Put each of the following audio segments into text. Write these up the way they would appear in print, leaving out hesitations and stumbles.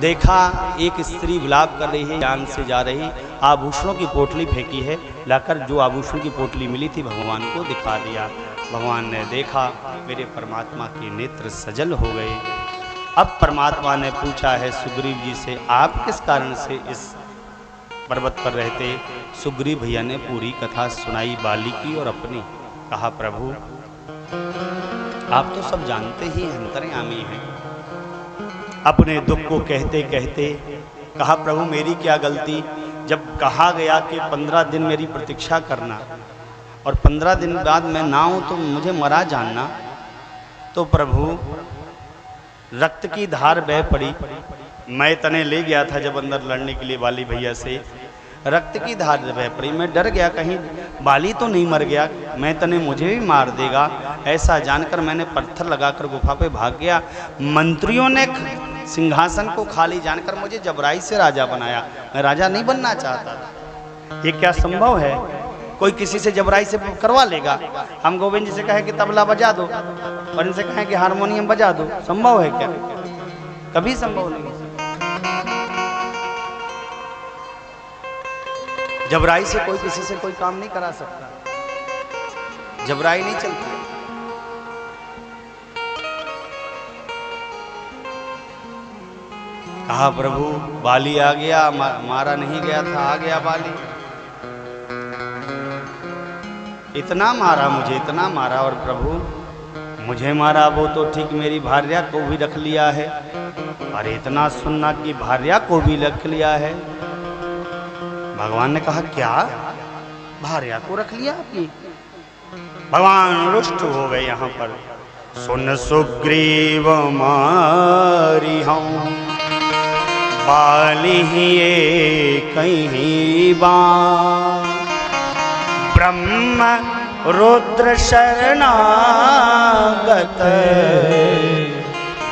देखा एक स्त्री विलाप कर रही है, जान से जा रही, आभूषणों की पोटली फेंकी है, लाकर जो आभूषण की पोटली मिली थी भगवान को दिखा दिया। भगवान ने देखा, मेरे परमात्मा के नेत्र सजल हो गए। अब परमात्मा ने पूछा है सुग्रीव जी से, आप किस कारण से इस पर्वत पर रहते? सुग्रीव भैया ने पूरी कथा सुनाई, बाली की और अपनी। कहा प्रभु आप तो सब जानते ही अंतर्यामी हैं। अपने दुख को कहते कहते कहा प्रभु मेरी क्या गलती? जब कहा गया कि 15 दिन मेरी प्रतीक्षा करना और 15 दिन बाद मैं ना हूं तो मुझे मरा जानना, तो प्रभु रक्त की धार बह पड़ी। मैं तने ले गया था जब अंदर लड़ने के लिए बाली भैया से, रक्त की धार बह पड़ी। मैं डर गया कहीं बाली तो नहीं मर गया, मैं तने मुझे भी मार देगा। ऐसा जानकर मैंने पत्थर लगाकर गुफा पे भाग गया। मंत्रियों ने सिंहासन को खाली जानकर मुझे जबराई से राजा बनाया। मैं राजा नहीं बनना चाहता। ये क्या संभव है? कोई किसी से जबराई से करवा लेगा? हम गोविंद जी से कहे कि तबला बजा दो और इनसे कहें कि हारमोनियम बजा दो, संभव है क्या? कभी संभव नहीं। जबराई से कोई किसी से कोई काम नहीं करा सकता, जबराई नहीं चलती। कहा प्रभु बाली आ गया, मारा नहीं गया था, आ गया बाली। इतना मारा मुझे, इतना मारा, और प्रभु मुझे मारा वो तो ठीक, मेरी भार्या को भी रख लिया है। अरे इतना सुनना कि भार्या को भी रख लिया है। भगवान ने कहा क्या भार्या को रख लिया आपकी? भगवान रुष्ट हो गए यहाँ पर। सुन सुग्रीव मारी हम बाली कहीं बार, ब्रह्म रुद्र शरणागत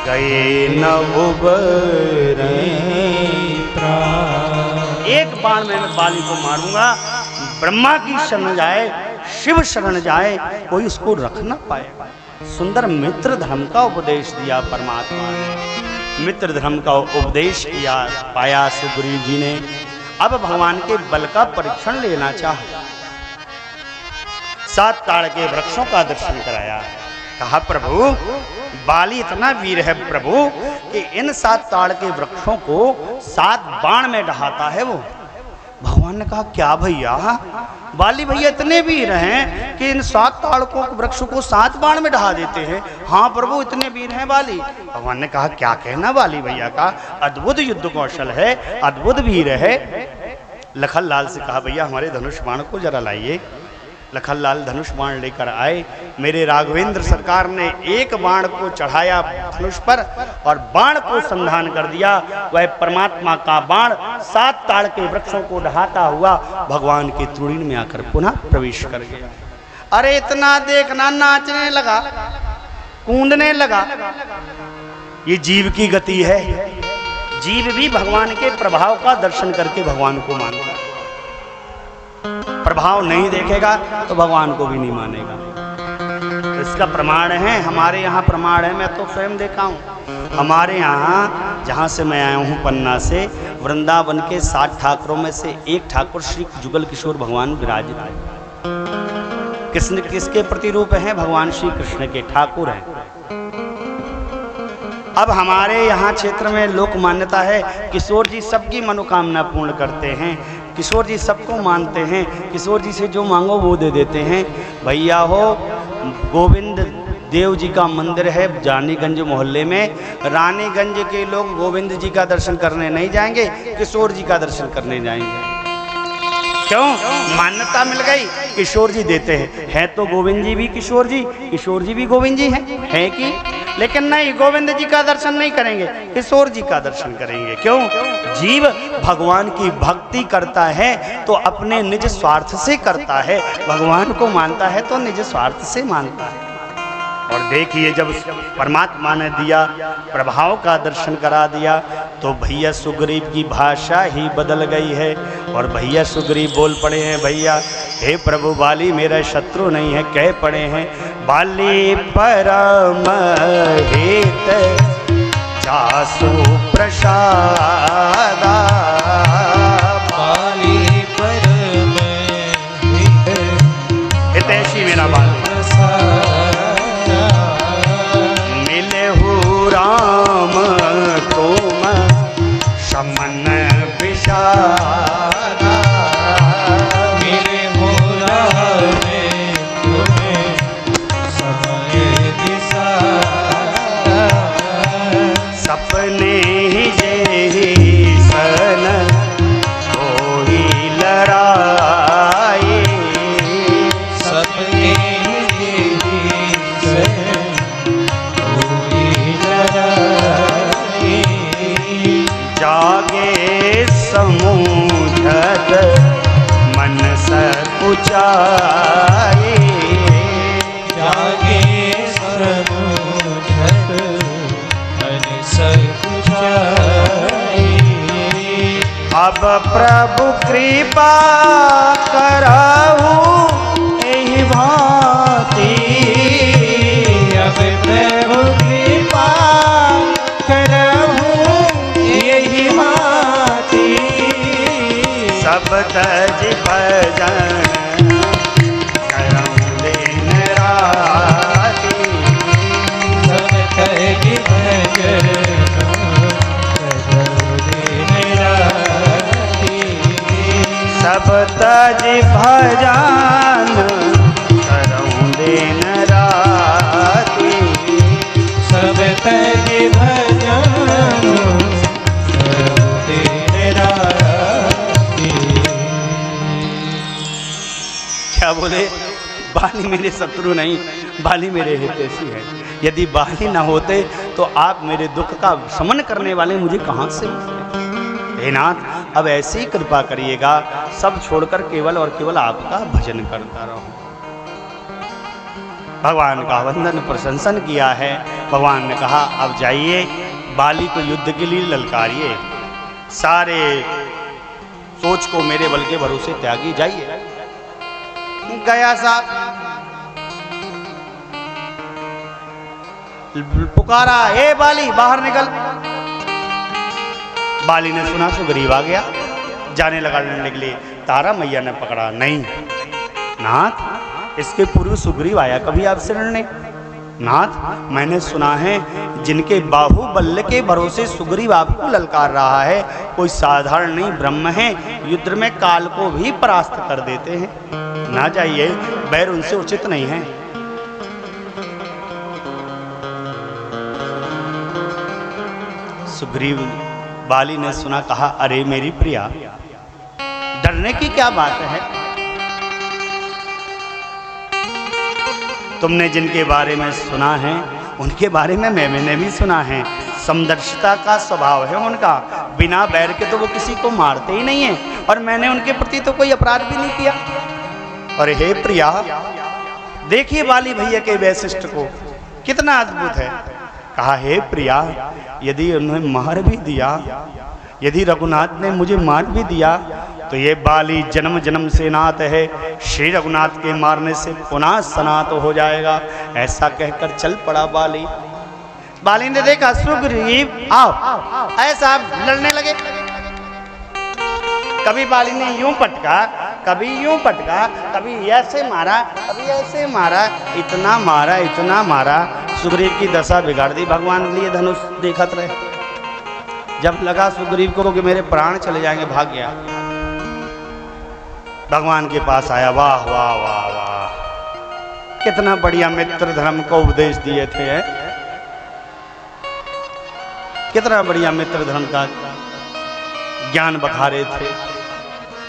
गए न उबरे। एक बाण में बाली को मारूंगा, ब्रह्मा की शरण जाए, शिव शरण जाए, कोई उसको रख ना पाए। सुंदर मित्र धर्म का उपदेश दिया परमात्मा ने, मित्र धर्म का उपदेश किया पाया सुग्रीव जी ने। अब भगवान के बल का परीक्षण लेना चाहा, 7 ताड़ के वृक्षों का दर्शन कराया। कहा प्रभु बाली इतना वीर है प्रभु कि इन 7 ताड़ के वृक्षों को 7 बाण में ढहाता है वो। भगवान ने कहा क्या भैया, बाली भैया इतने वीर हैं कि इन 7 ताड़ को वृक्ष को 7 बाण में ढहा देते हैं? हाँ प्रभु इतने वीर हैं बाली। भगवान ने कहा क्या कहना बाली भैया का, अद्भुत युद्ध कौशल है, अद्भुत वीर है। लखन लाल से कहा भैया हमारे धनुष बाण को जरा लाइए। लखन लाल धनुष बाण लेकर आए। मेरे राघवेंद्र सरकार ने एक बाण को चढ़ाया धनुष पर और बाण को संधान कर दिया। वह परमात्मा का बाण 7 ताड़ के वृक्षों को ढहाता हुआ भगवान के तृणीन में आकर पुनः प्रवेश कर गया। अरे इतना देखना, नाचने लगा, कूदने लगा। ये जीव की गति है। जीव भी भगवान के प्रभाव का दर्शन करके भगवान को मानता है। प्रभाव नहीं देखेगा तो भगवान को भी नहीं मानेगा। तो इसका प्रमाण है, हमारे यहाँ प्रमाण है, मैं तो स्वयं देखा हूँ। हमारे यहाँ जहाँ से मैं आया हूँ पन्ना से, वृंदावन के 7 ठाकुरों में से एक ठाकुर श्री जुगल किशोर भगवान विराजित है। किसके प्रतिरूप हैं? भगवान श्री कृष्ण के ठाकुर हैं। अब हमारे यहाँ क्षेत्र में लोक मान्यता है किशोर जी सबकी मनोकामना पूर्ण करते हैं, किशोर जी सबको मानते हैं, किशोर जी से जो मांगो वो दे देते हैं। भैया हो, गोविंद देव जी का मंदिर है रानीगंज मोहल्ले में। रानीगंज के लोग गोविंद जी का दर्शन करने नहीं जाएंगे, किशोर जी का दर्शन करने जाएंगे। क्यों? मान्यता मिल गई, किशोर जी देते हैं। है तो गोविंद जी भी किशोर जी भी गोविंद जी हैं कि? लेकिन नहीं, गोविंद जी का दर्शन नहीं करेंगे, किशोर जी का दर्शन करेंगे। क्यों? जीव भगवान की भक्ति करता है तो अपने निज स्वार्थ से करता है, भगवान को मानता है तो निज स्वार्थ से मानता है। और देखिए जब परमात्मा ने दिया, प्रभाव का दर्शन करा दिया, तो भैया सुग्रीव की भाषा ही बदल गई है। और भैया सुग्रीव बोल पड़े हैं, भैया हे प्रभु बाली मेरा शत्रु नहीं है, कह पड़े हैं बाली परम हित जासु प्रसादा बाली परम हितैषी मेरा बाली मिले हु राम तुम समन विषादा मिले हो राम तुम्हें समय दिशा सपने ही सन कोई लड़ाई सपने जागे समूझत मन सकुचाए जागे समूझत मन सकुचाए अब प्रभु कृपा करहु एहि भांति अब प्रभु कृपा करहु यही भांति सब तज भजन करहु दिन राति सब तज भजन करहु दिन राति सब तज भजन करहु दिन राति सब तज भजन करहु दिन राति क्या बोले? बाली मेरे शत्रु नहीं, बाली मेरे हितैषी है। यदि बाली ना होते तो आप मेरे दुख का शमन करने वाले मुझे कहाँ से मिलते? हे नाथ, अब ऐसी ही कृपा करिएगा, सब छोड़कर केवल और केवल आपका भजन करता रहूं। भगवान का वंदन प्रशंसन किया है। भगवान ने कहा अब जाइए, बाली को युद्ध के लिए ललकारिए, सारे सोच को मेरे बल के भरोसे त्यागी, जाइए। गया साहब, पुकारा, हे बाली बाहर निकल। बाली ने सुना, सुग्रीव आ गया, जाने लगा लड़ने के लिए। तारा मैया ने पकड़ा, नहीं नाथ, इसके पूर्व सुग्रीव आया कभी आपसे लड़ने? नाथ, मैंने सुना है जिनके बाहुबल के भरोसे सुग्रीव आपको ललकार रहा है, कोई साधारण नहीं, ब्रह्म है, युद्ध में काल को भी परास्त कर देते हैं। ना जाइए, बैर उनसे उचित नहीं है। सुग्रीव, बाली ने सुना, कहा, अरे मेरी प्रिया, डरने की क्या बात है? तुमने जिनके बारे में सुना है उनके बारे में मैंने भी सुना है। समदर्शिता का स्वभाव है उनका, बिना बैर के तो वो किसी को मारते ही नहीं है, और मैंने उनके प्रति तो कोई अपराध भी नहीं किया। और हे प्रिया, देखिए बाली भैया के वैशिष्ट को, कितना अद्भुत है। कहा, हे प्रिया, यदि उन्होंने मार भी दिया, यदि रघुनाथ ने मुझे मार भी दिया, तो ये बाली जन्म जन्म से नाथ है, श्री रघुनाथ के मारने से पुनः सनात हो जाएगा। ऐसा कहकर चल पड़ा बाली। बाली ने देखा, सुग्रीव आओ, ऐसा लड़ने लगे। कभी बाली ने यूं पटका, कभी यूं पटका, कभी ऐसे मारा, कभी ऐसे मारा, इतना मारा, इतना मारा, सुग्रीव की दशा बिगाड़ दी। भगवान लिए धनुष देखत रहे। जब लगा सुग्रीव को कि मेरे प्राण चले जाएंगे, भाग गया। भगवान के पास आया, वाह वाह वाह वाह, कितना बढ़िया मित्र धर्म को उपदेश दिए थे, कितना बढ़िया मित्र धर्म का ज्ञान बखारे थे।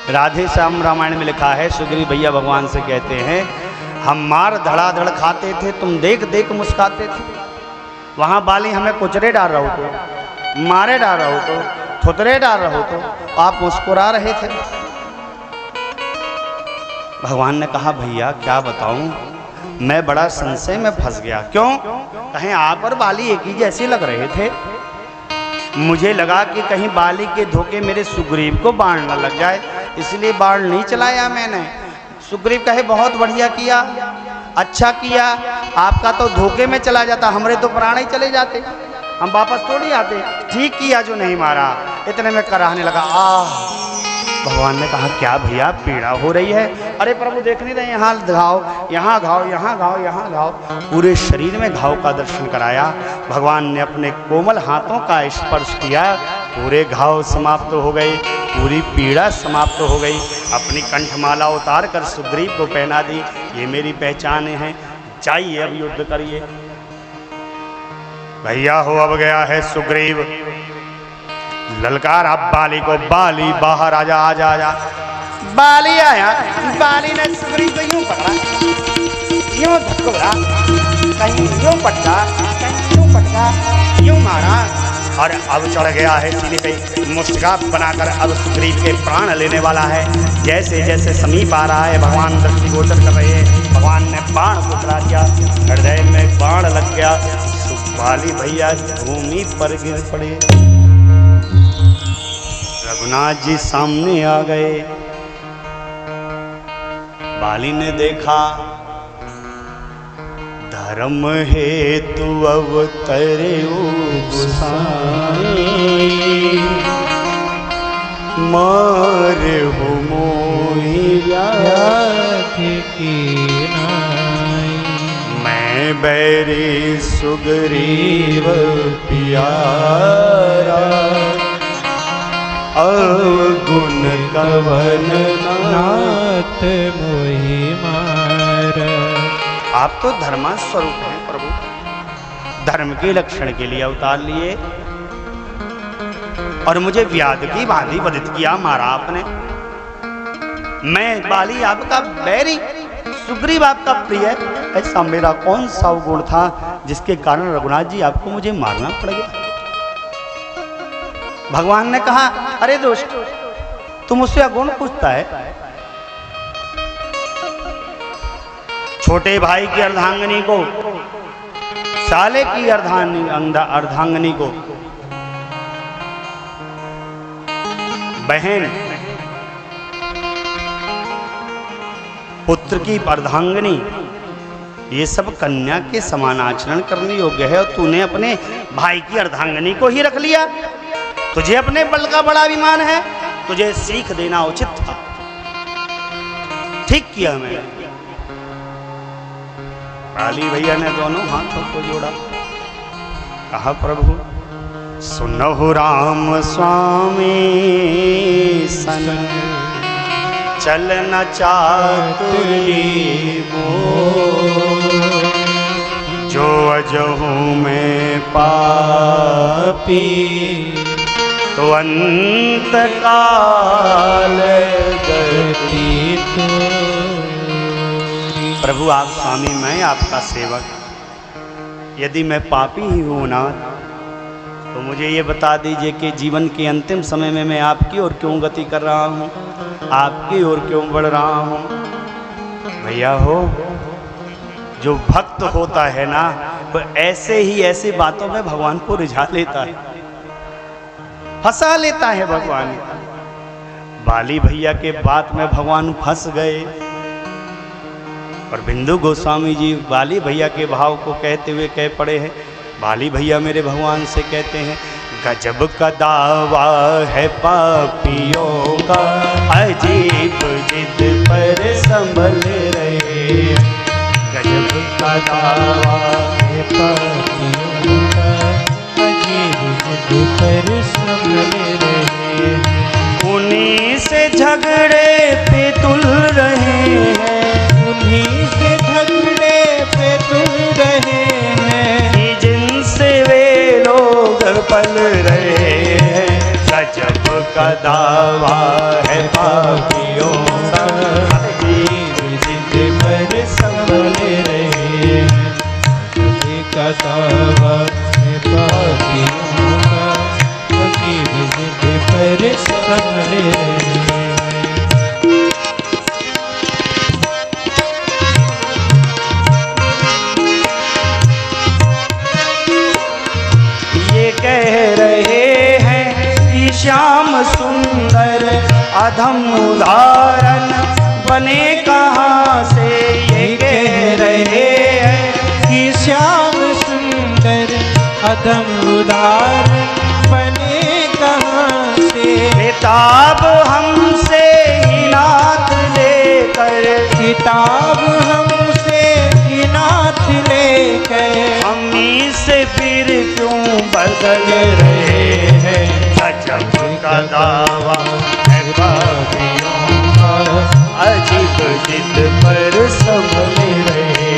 राधे श्याम रामायण में लिखा है, सुग्रीव भैया भगवान से कहते हैं, हम मार धड़ाधड़ खाते थे, तुम देख देख मुस्काते थे। वहां बाली हमें कुचरे डाल रहो तो, मारे डाल रहो तो, थुतरे डाल रहो तो आप मुस्कुरा रहे थे। भगवान ने कहा, भैया क्या बताऊं, मैं बड़ा संशय में फंस गया। क्यों? कहीं आप और बाली एक ही जैसे लग रहे थे। मुझे लगा कि कहीं बाली के धोखे मेरे सुग्रीव को बाण न लग जाए, इसलिए बाण नहीं चलाया मैंने। सुग्रीव कहे, बहुत बढ़िया किया, अच्छा किया, आपका तो धोखे में चला जाता, हमारे तो प्राण ही चले जाते। हम वापस थोड़ी आते। ठीक किया जो नहीं मारा। इतने में कराहने लगा। भगवान ने कहा क्या भैया पीड़ा हो रही है? अरे प्रभु देख नहीं रहे, यहाँ घाव, यहाँ घाव, यहाँ घाव, यहाँ घाव। पूरे शरीर में घाव का दर्शन कराया। भगवान ने अपने कोमल हाथों का स्पर्श किया, पूरे घाव समाप्त हो गए, पूरी पीड़ा समाप्त हो गई। अपनी कंठमाला उतार कर सुग्रीव को पहना दी। ये मेरी पहचान है, जाइए अब युद्ध करिए। भैया हो अब गया है सुग्रीव। ललकार आप बाली को, बाली बाहर आजा आजा आजा। बाली आया। बाली ने सुग्रीव को यूं पकड़ा, यूं धक्का, कहीं यूं पटका, कहीं यूं पटका, यूं मारा और अब चढ़ गया है सीने पे। मुष्टिका बनाकर अब सुग्रीव के प्राण लेने वाला है। जैसे जैसे समीप आ रहा है भगवान दृष्टिगोचर कर रहे हैं। भगवान ने बाण को चला दिया, हृदय में बाण लग गया। बाली भैया भूमि पर गिर पड़े। रघुनाथ जी सामने आ गए। बाली ने देखा धर्म हेतु अवतरे गोसाई, मार हो मोहि व्याध की नाई। मैं बैरी सुग्रीव प्यारा, अवगुण कवन नाथ मोहि मार। आप तो धर्मा स्वरूप हैं प्रभु, धर्म के लक्षण के लिए अवतार लिए और मुझे व्याध की भांति वधित किया, मारा आपने। मैं बाली आपका बैरी, सुग्रीव आपका प्रिय। ऐसा मेरा कौन सा गुण था जिसके कारण रघुनाथ जी आपको मुझे मारना पड़ गया? भगवान ने कहा अरे दोस्त, तुम उससे गुण पूछता है? छोटे भाई की अर्धांगिनी को, साले की अर्धांगिनी को, बहन पुत्र की अर्धांगिनी, ये सब कन्या के समान आचरण करने योग्य है और तूने अपने भाई की अर्धांगिनी को ही रख लिया। तुझे अपने बल का बड़ा अभिमान है, तुझे सीख देना उचित था। ठीक किया मैं। बाली भैया ने दोनों हाथों को जोड़ा, कहा प्रभु सुनहु राम स्वामी सन, चलन चातुरी मोर। जो अजहू में पापी, तो अंत काल गति तो। प्रभु आप स्वामी, मैं आपका सेवक। यदि मैं पापी ही हूं ना, तो मुझे ये बता दीजिए कि जीवन के अंतिम समय में मैं आपकी ओर क्यों गति कर रहा हूँ, आपकी ओर क्यों बढ़ रहा हूँ? भैया हो, जो भक्त होता है ना, वो ऐसे ही ऐसी बातों में भगवान को रिझा लेता है, फंसा लेता है भगवान। बाली भैया के बात में भगवान फंस गए और बिंदु गोस्वामी जी बाली भैया के भाव को कहते हुए कह पड़े हैं। बाली भैया मेरे भगवान से कहते हैं, गजब का दावा है पापियों का, अजीब जिद पर संभल रहे। गजब का दावा है पापियों का, अजीब जिद पर संभल रहे। उन्हीं से झगड़े पे तुल रहे हैं, उन्हीं से झगड़े पे तुल रहे हैं, जिनसे वे लोग पल रहे हैं। गजब का दावा है पापियों का, अजीब जिद पर संभल रहे हैं। गजब का दावा है पापियों का, अजीब जिद पर संभल रहे हैं। कह रहे हैं कि श्याम सुंदर अधम उदाहरण बने कहाँ से। ये कह रहे हैं कि श्याम सुंदर अधम उदाहरण बने कहाँ से। किताब हमसे ही नाथ लेकर, किताब हमसे ही नाथ लेकर, हमनी से फिर क्यों बदल रहे हैं। गजब का दावा है पापियों का, अजीब जिद पर संभल रहे।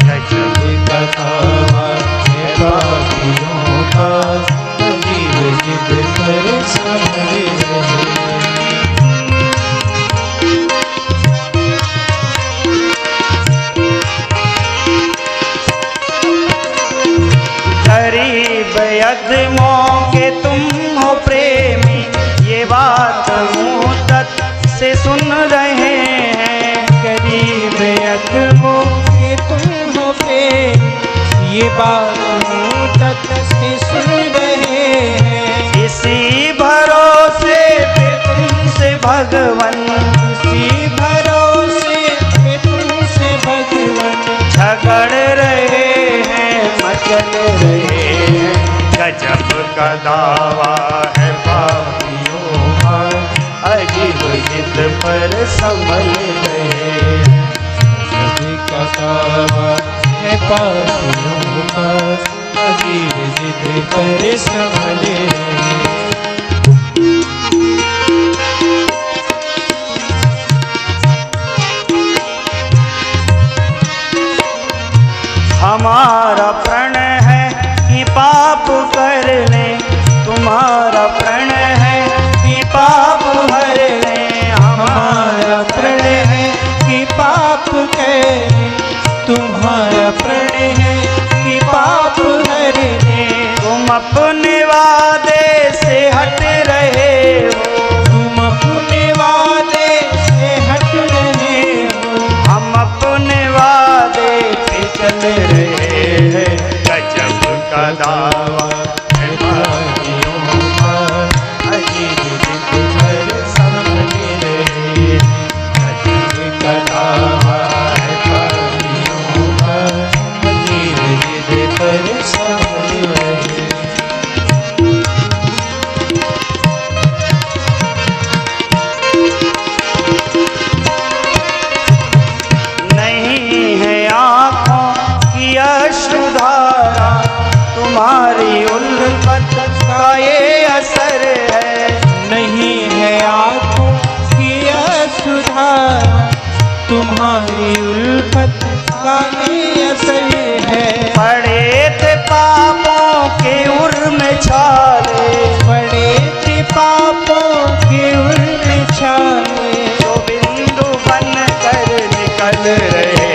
गजब का दावा है पापियों का, अजीब जिद पर संभल रहे। करीब यज्ञों के तुम हो प्रेमी, ये बात मुँह तक से सुन रहे हैं। करीब यज्ञों के तुम हो प्रेमी, ये बात मुँह तक से सुन रहे हैं। इसी भरोसे पे तुमसे भगवन, इसी भरोसे पे तुमसे भगवन, झगड़ रहे हैं, मचल रहे हैं। गजब का दावा है पापियों का, अजीब जिद पर संभल रहे। गजब का दावा है पापियों का, अजीब जिद पर संभल रहे। हमारा प्रण है कि पाप कर लें, तुम्हारा प्रण है कि पाप हर लें। हमारा प्रण है कि पाप करें, तुम्हारा प्रण है कि पाप हर लें। तुम अपने वादे से हट रहे हो, तुम अपने वादे से हट रहे हो, हम अपने वादे पे चल रहे हैं। गजब का दावा है पापियों का, अजीब जिद पर संभल रहे। गजब का दावा है पापियों का, अजीब जिद पर संभल रहे। नहीं है आँखों की अश्रुधारा, तुम्हारी उल्फत का ये असर है। नहीं है आँखों की असुधार, तुम्हारी उल्फत का ये असर है। पड़े थे पापों के उर में छाले, पड़े थे पापों के उर में छाले, जो बिंदु बन कर निकल रहे।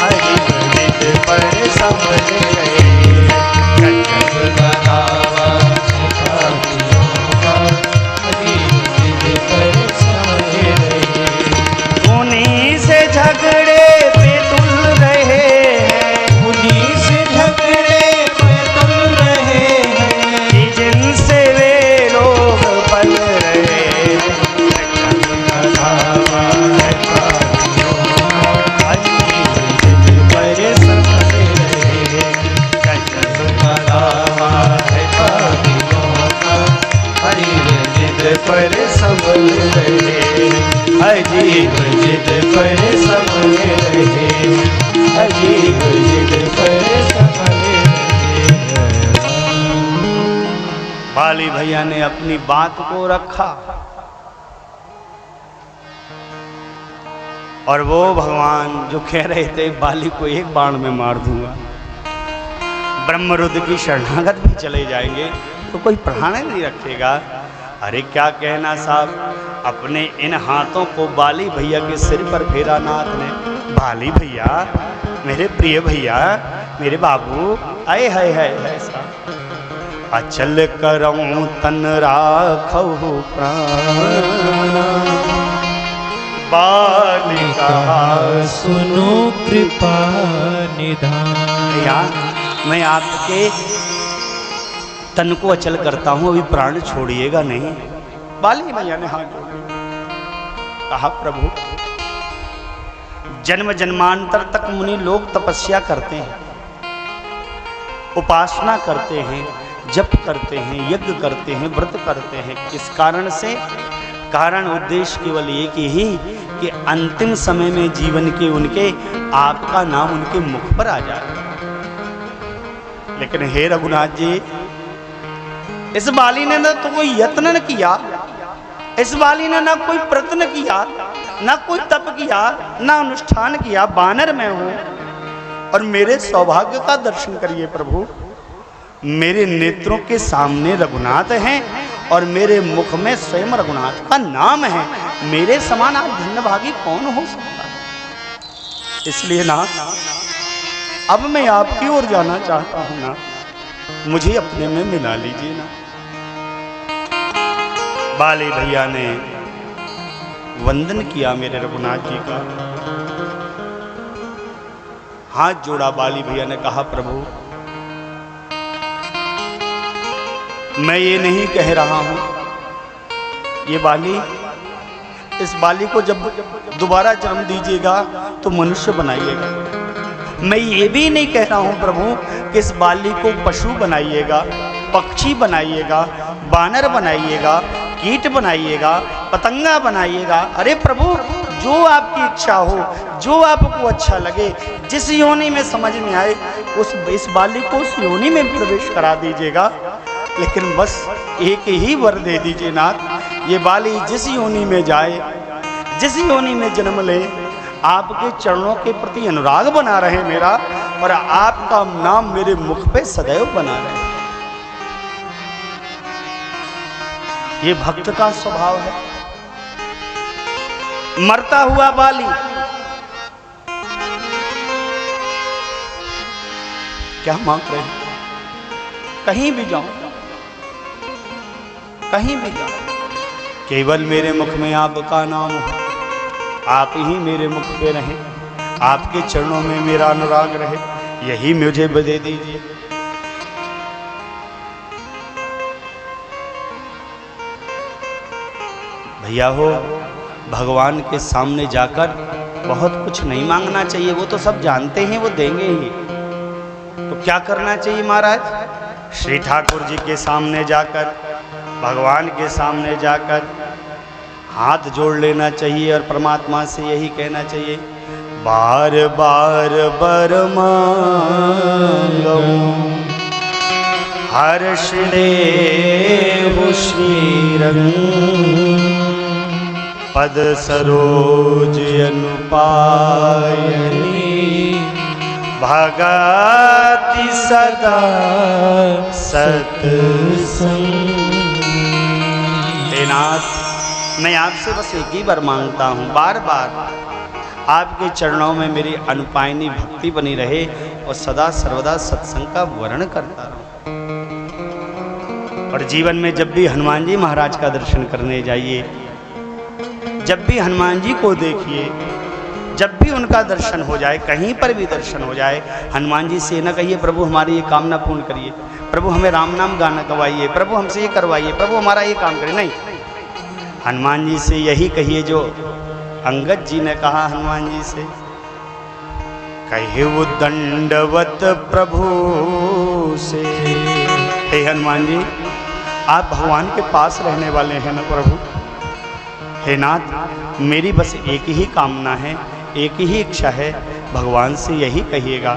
अजीब जिद पर संभल रहे। गजब का दावा है पापियों का, अजीब जिद पर संभल रहे। उन्हीं से झगड़े पे तुल रहे हैं, उन्हीं से झगड़े पे तुल रहे हैं, कि जिनसे वे लोग पल रहे हैं। गजब का दावा है पापियों का, अजीब जिद पर संभल रहे। गजब का दावा है पापियों का, अजीब जिद पर संभल रहे। अजीब जिद पर संभल रहे। अजीब जिद पर संभल रहे। बाली भैया ने अपनी बात को रखा और वो भगवान जो कह रहे थे बाली को एक बाण में मार दूंगा, ब्रह्मरुद्र की शरणागत भी चले जाएंगे तो कोई प्राण नहीं रखेगा। अरे क्या कहना साहब, अपने इन हाथों को बाली भैया के सिर पर फेरा नाथ ने। बाली भैया, मेरे प्रिय भैया, मेरे बाबू, आए हाय हाय हाय साहब। अचल करऊं तन राखहु प्राण, बाली कहा सुनो कृपा निधान। भैया मैं आपके तन को अचल करता हूं, अभी प्राण छोड़िएगा नहीं। बाली भैया ने हाथ जोड़े, कहा प्रभु जन्म जन्मांतर तक मुनि लोग तपस्या करते हैं, उपासना करते हैं, जप करते हैं, यज्ञ करते हैं, व्रत करते हैं। किस कारण से? कारण उद्देश्य केवल एक ही कि अंतिम समय में जीवन के उनके आपका नाम उनके मुख पर आ जाए। लेकिन हे रघुनाथ जी, इस बाली ने न तो कोई यत्न न किया, इस बाली ने ना कोई प्रयत्न किया, ना कोई तप किया, ना अनुष्ठान किया। बानर मैं हूं और मेरे सौभाग्य का दर्शन करिए प्रभु। मेरे नेत्रों के सामने रघुनाथ हैं और मेरे मुख में स्वयं रघुनाथ का नाम है। मेरे समान आप धन्यभागी कौन हो सकता है? इसलिए ना अब मैं आपकी ओर जाना चाहता हूं ना, मुझे अपने में मिला लीजिए ना। बाली भैया ने वंदन किया मेरे रघुनाथ जी का, हाथ जोड़ा। बाली भैया ने कहा प्रभु, मैं ये नहीं कह रहा हूं, ये बाली, इस बाली को जब दोबारा जन्म दीजिएगा तो मनुष्य बनाइएगा। मैं ये भी नहीं कह रहा हूं प्रभु कि इस बाली को पशु बनाइएगा, पक्षी बनाइएगा, बानर बनाइएगा, कीट बनाइएगा, पतंगा बनाइएगा। अरे प्रभु, जो आपकी इच्छा हो, जो आपको अच्छा लगे, जिस योनि में समझ में आए, इस बाली को उस योनि में प्रवेश करा दीजिएगा। लेकिन बस एक ही वर दे दीजिए नाथ, ये बाली जिस योनि में जाए, जिस योनि में जन्म ले, आपके चरणों के प्रति अनुराग बना रहे मेरा, और आपका नाम मेरे मुख पे सदैव बना रहे। ये भक्त का स्वभाव है। मरता हुआ बाली क्या मांग रहे हैं? कहीं भी जाऊं, कहीं भी जाऊं, केवल मेरे मुख में आपका नाम हो, आप ही मेरे मुख पे रहे, आपके चरणों में मेरा अनुराग रहे, यही मुझे दे दीजिए। भैया हो, भगवान के सामने जाकर बहुत कुछ नहीं मांगना चाहिए, वो तो सब जानते हैं, वो देंगे ही। तो क्या करना चाहिए महाराज? श्री ठाकुर जी के सामने जाकर, भगवान के सामने जाकर हाथ जोड़ लेना चाहिए और परमात्मा से यही कहना चाहिए, बार बार बर मांगू हर्ष देहु श्रीरंग, पद सरोज अनुपायनी, भगति सदा सत्संग। हे नाथ, मैं आपसे बस एक ही बार मांगता हूँ, बार बार आपके चरणों में मेरी अनुपायनी भक्ति बनी रहे और सदा सर्वदा सत्संग का वर्ण करता रहूं। और जीवन में जब भी हनुमान जी महाराज का दर्शन करने जाइए, जब भी हनुमान जी को देखिए, जब भी उनका दर्शन हो जाए, कहीं पर भी दर्शन हो जाए, हनुमान जी से न कहिए प्रभु हमारी ये कामना पूर्ण करिए, प्रभु हमें राम नाम गाना गवाइए, प्रभु हमसे ये करवाइए, प्रभु हमारा ये काम करिए। नहीं, हनुमान जी से यही कहिए जो अंगद जी ने कहा हनुमान जी से, कहे वो दंडवत प्रभु से। हे हनुमान जी, आप भगवान के पास रहने वाले हैं ना प्रभु। हे नाथ, मेरी बस एक ही कामना है, एक ही इच्छा है, भगवान से यही कहिएगा,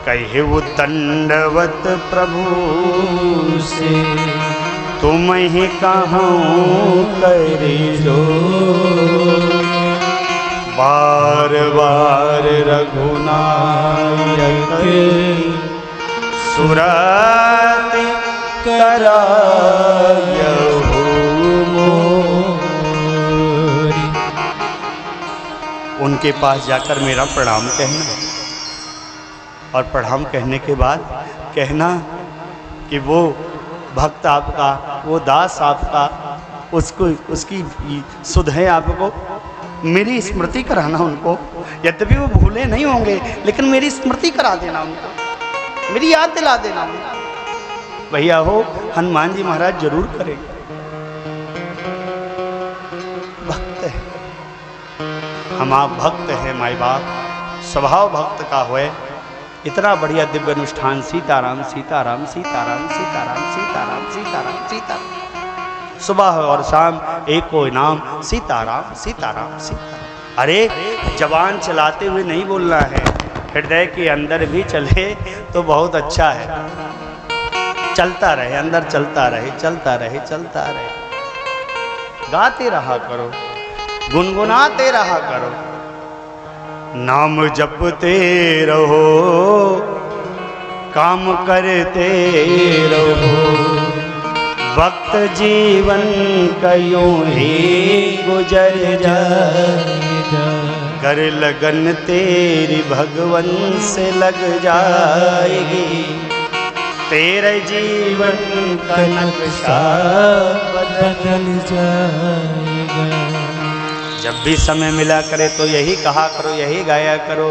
कहे वो दंडवत प्रभु से, तुम ही कहूँ करे जो, बार बार रघुनायक सुरत करायहु मोरी। उनके पास जाकर मेरा प्रणाम कहना, और प्रणाम कहने के बाद कहना कि वो भक्त आपका, वो दास आपका, उसको उसकी सुध है आपको, मेरी स्मृति कराना उनको। यद्यपि वो भूले नहीं होंगे, लेकिन मेरी स्मृति करा देना उनको, मेरी याद दिला देना उनको। भैया हो, हनुमान जी महाराज जरूर करेंगे। भक्त है, हम आप भक्त हैं माई बाप, स्वभाव भक्त का होए। इतना बढ़िया दिव्य अनुष्ठान, सीताराम सीताराम सीताराम सीताराम सीताराम सीताराम सीताराम, सुबह और शाम एक को नाम सीताराम सीताराम सीताराम। अरे जबान चलाते हुए नहीं बोलना है, हृदय के अंदर भी चले तो बहुत अच्छा है। चलता रहे, अंदर चलता रहे चलता रहे चलता रहे, गाते रहा करो, गुनगुनाते रहा करो, नाम जपते रहो, काम करते रहो। वक्त जीवन का यूं ही गुजर जाएगा, कर लगन तेरी भगवन से लग जाएगी, तेरे जीवन का नक्शा बदल जाएगा। जब भी समय मिला करे तो यही कहा करो, यही गाया करो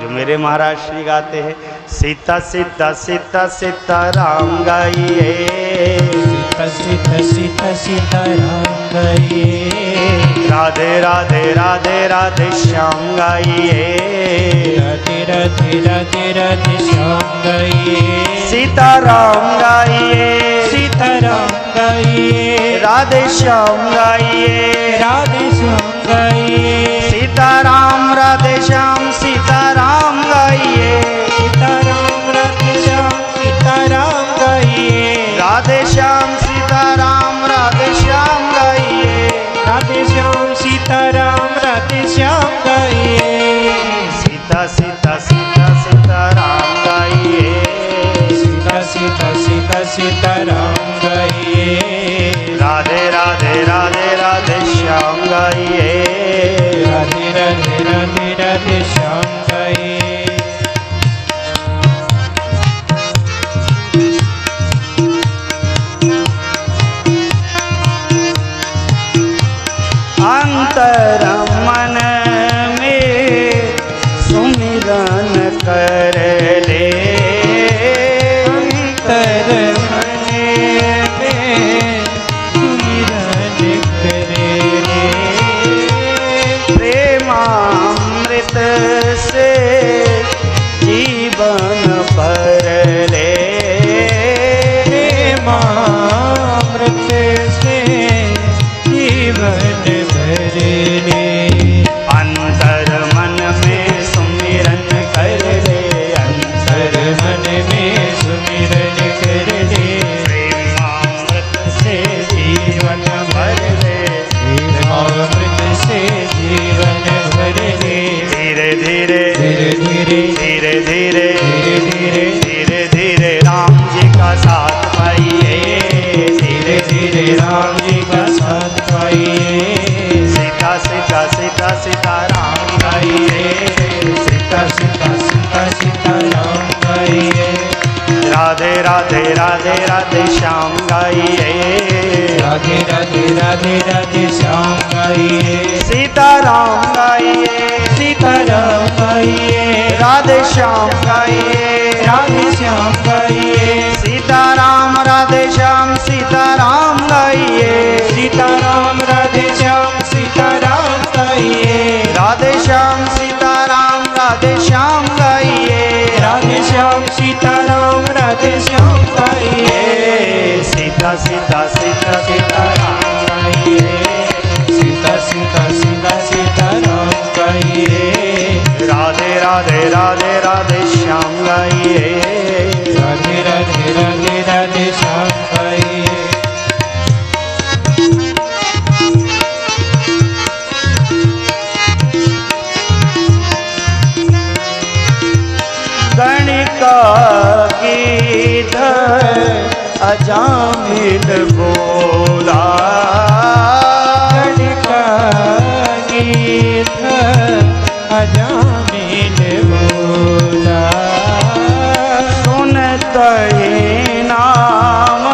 जो मेरे महाराज श्री गाते हैं। सीता सीता सीता सीता राम गाइए, सीता सीता सीता सीता राम गाइए, राधे राधे राधे राधे श्याम गाइए, राधे राधे राधे राधे श्याम गाइए, सीता राम गाइए, सीता राम गाइए, राधे श्याम गाइए, राधे श्याम गाइए, सीता राम राधे श्याम सीता राम गाइए, सीता राम राधे श्याम सीता राम गाइए, राधे श्याम सीता राम राधे श्याम गाइए, राधे श्याम सीता राम राधे श्याम गाइए, सीता सीता सीता सीता राम गाइए, सीता सीता सीता सीता राम गाइए, राधे राधे राधे राधे श्याम गाइए, राधे राधे राधे राधे श्याम गाइए। अंतर मन में सुमिरन कर ले, अंतर मन में सुमिरन करे रे, प्रेमामृत से जीवन भर ले, प्रेमामृत से जीवन भर ले, अंतर मन में सुमिरन कर ले, अंतर मन में सुमिरन कर ले, प्रेमामृत से जीवन भर ले, प्रेमामृत से जीवन भर ले, धीरे धीरे धीरे धीरे धीरे धीरे धीरे धीरे धीरे धीरे राम जी का साथ पाइए, धीरे धीरे राम जी का साथ पाइए, सीता सीता सीता सीता राम गाइए, सीता सीता सीता सीता राम गाइए, राधे राधे राधे राधे श्याम गाइए, राधे राधे राधे राधे श्याम गाइए, सीता राम गाइए, सीता राम गाइए, राधे श्याम गाइए, राधे श्याम गाइए, सीता राम राधे श्याम सीता राम गाइए, सीता राम राधे श्याम सीता राम गाइए, राधे श्याम सीता राम राधे श्याम गाइए, राधे श्याम सीता राम राधे श्याम गाइए, सीता सीता सीता सीता राम गाइए, सीता सीता सीता सीता राम गाइए, राधे राधे राधे राधे श्याम गाइए, राधे राधे राधे राधे श्याम गाइए। गणिका गीत अजामिल बोला, गणिका गीत अजामिल बोला, सुनत ही नाम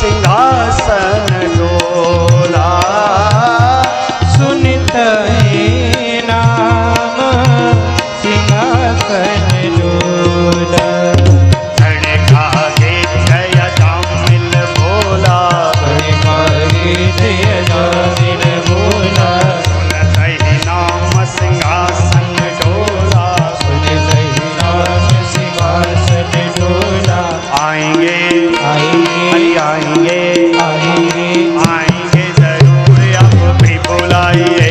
सिंहासन डोला, सुनत ही नाम सिंहासन डोला, गणिका गीत अजामिल बोला, गणिका गीत अजामिल बोला, सुनत ही नाम सिंहासन डोला, आएंगे आएंगे हरि आएंगे आएंगे आएंगे जरूर आप भी बुलाइए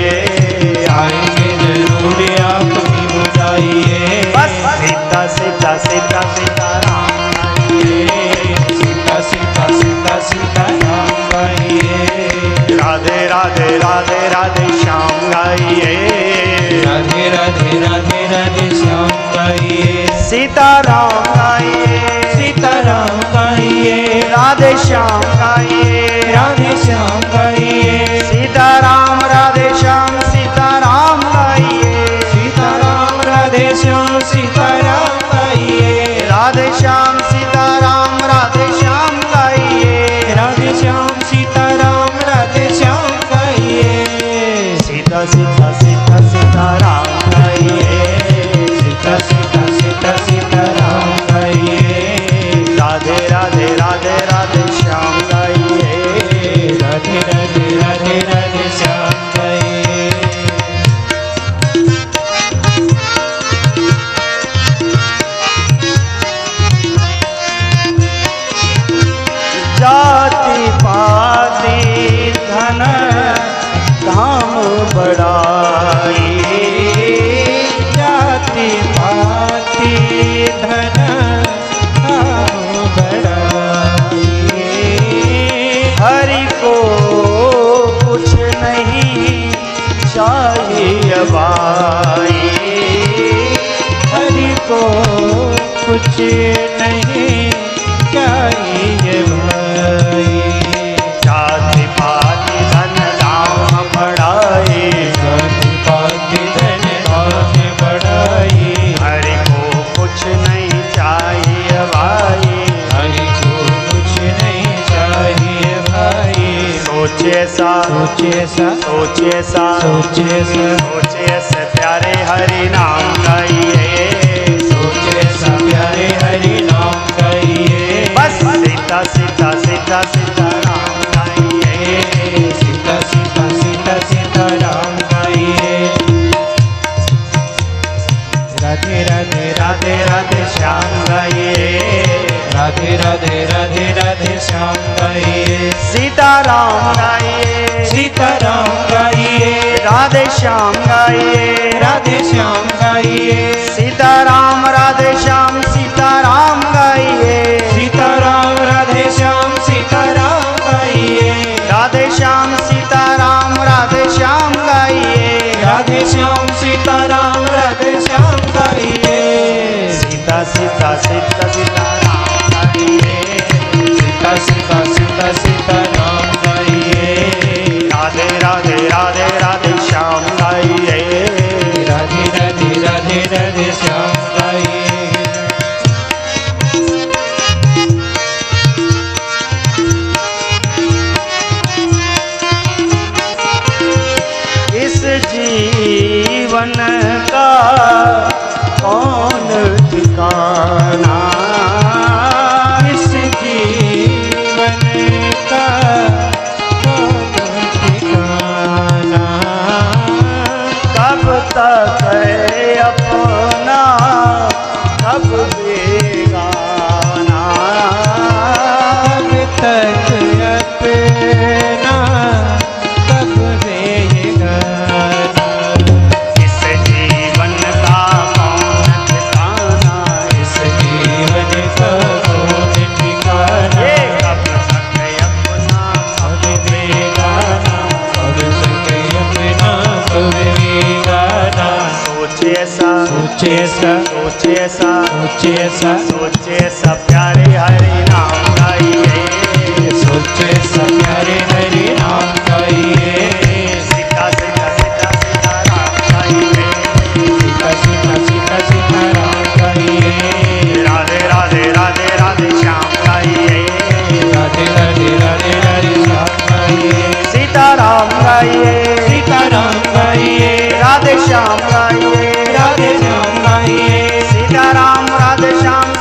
आएंगे जरूर आप भी बुलाइए बस सीता सीता सीता सीताराम आइए सीता सीता सीता सीताराम गाइए राधे राधे राधे राधे श्याम गाइए राधे राधे राधे राधे श्याम गाइए सीताराम गाइए सीताराम गाइए राधे श्याम गाइए राधे श्याम गाइए सीताराम राधे श्याम सीताराम गाइए सीताराम राधे श्याम सीताराम गाइए राधे श्याम सीताराम राधे श्याम गाइए राधे श्याम सीताराम राधे श्याम गाइए सीता सीता सीता सीताराम गाइए सीता सीता सीता सीताराम गाइए राधे राधे राधे राधे श्याम गाइए राधे राधे राधे राधे श्याम गाइए जाति पाति धन धाम बढ़ाई जाति पाति धन धाम बढ़ाई हरि को कुछ नहीं चाहिए भाई हरि को कुछ नहीं चाहिए भाई जाति पाति धन धाम बढ़ाई जाति पाति धन धाम बढ़ाई हरि को कुछ नहीं चाहिए भाई हरि को कुछ नहीं चाहिए भाई सोचे सा सोचे सा सोचे सा सोचे सा सोचे से प्यारे हरि नाम गाइए सोचे सा प्यारे हरि नाम गाइए बस सीता सीता सीता सीताराम गाइए सीता सीता सीता सीताराम गाइए राधे राधे राधे राधे श्याम गाइए राधे राधे राधे राधे श्याम गाइए सीताराम गाइए सीताराम गाइए राधे श्याम गाइए राधे श्याम गाइए सीताराम राधे श्याम सीताराम गाइए सीताराम राधे श्याम सीताराम गाइए राधे श्याम सीताराम राधे श्याम गाइए राधे श्याम सीताराम राधे श्याम गाइए सीता सीता सीता सीताराम गाइए सीता सीता सीता सीताराम गाइए राधे राधे राधे राधे श्याम गाइए राधे राधे राधे राधे श्याम गाइए इस जीवन का कौन ठिकाना इस जीवन का कौन ठिकाना कब तक है अपना कब बेगाना अब तक अपना कब बेगाना इस जीवन का कौन ठिकाना इस जीवन का कौन ठिकाना ये कब तक है अपना कब बेगाना कब तक अपना कब बेगाना सोचे सा सोचे सा सोचे सा सोचे सा सोचे सा प्यारे हरि नाम गाइए सोचे सा प्यारे हरि नाम गाइए सीता सीता सीता सीताराम गाइए सीता सीता सीता सीताराम गाइए राधे राधे राधे राधे श्याम गाइए राधे राधे राधे राधे श्याम गाइए सीताराम गाइए सीताराम गाइए राधे श्याम गाइए राधे श्याम गाइए सीताराम राधे श्याम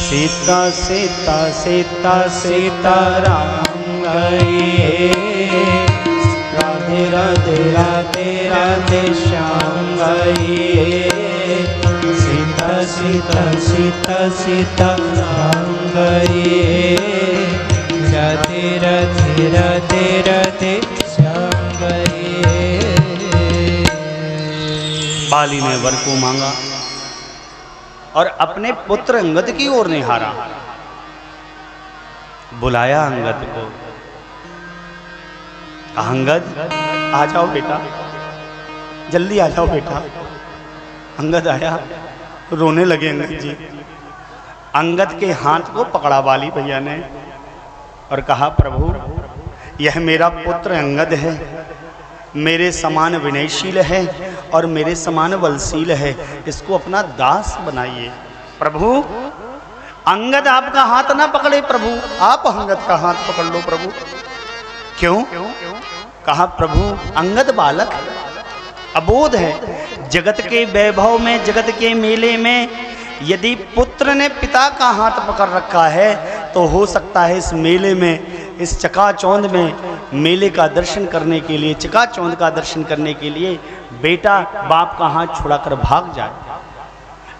सीता सीता सीता सीताराम गए, राधे राधे राधे राधे श्याम गए। सीता सीता सीता सीताराम गए, राधे राधे राधे राधे श्याम गए। बाली ने वर को मांगा और अपने पुत्र अंगद की ओर निहारा, बुलाया अंगद को। अंगद आ जाओ बेटा, जल्दी आ जाओ बेटा। अंगद आया, रोने लगे अंगद जी। अंगद के हाथ को पकड़ा बाली भैया ने और कहा, प्रभु यह मेरा पुत्र अंगद है, मेरे समान विनयशील है और मेरे समान बलशील है, इसको अपना दास बनाइए। प्रभु अंगद आपका हाथ ना पकड़े प्रभु, आप अंगद का हाथ पकड़ लो प्रभु। क्यों? कहा, प्रभु अंगद बालक है, अबोध है। जगत के वैभव में, जगत के मेले में यदि पुत्र ने पिता का हाथ पकड़ रखा है तो हो सकता है इस मेले में, इस चकाचौंध में मेले का दर्शन करने के लिए, चकाचौंध का दर्शन करने के लिए बेटा बाप का हाथ छुड़ाकर भाग जाए।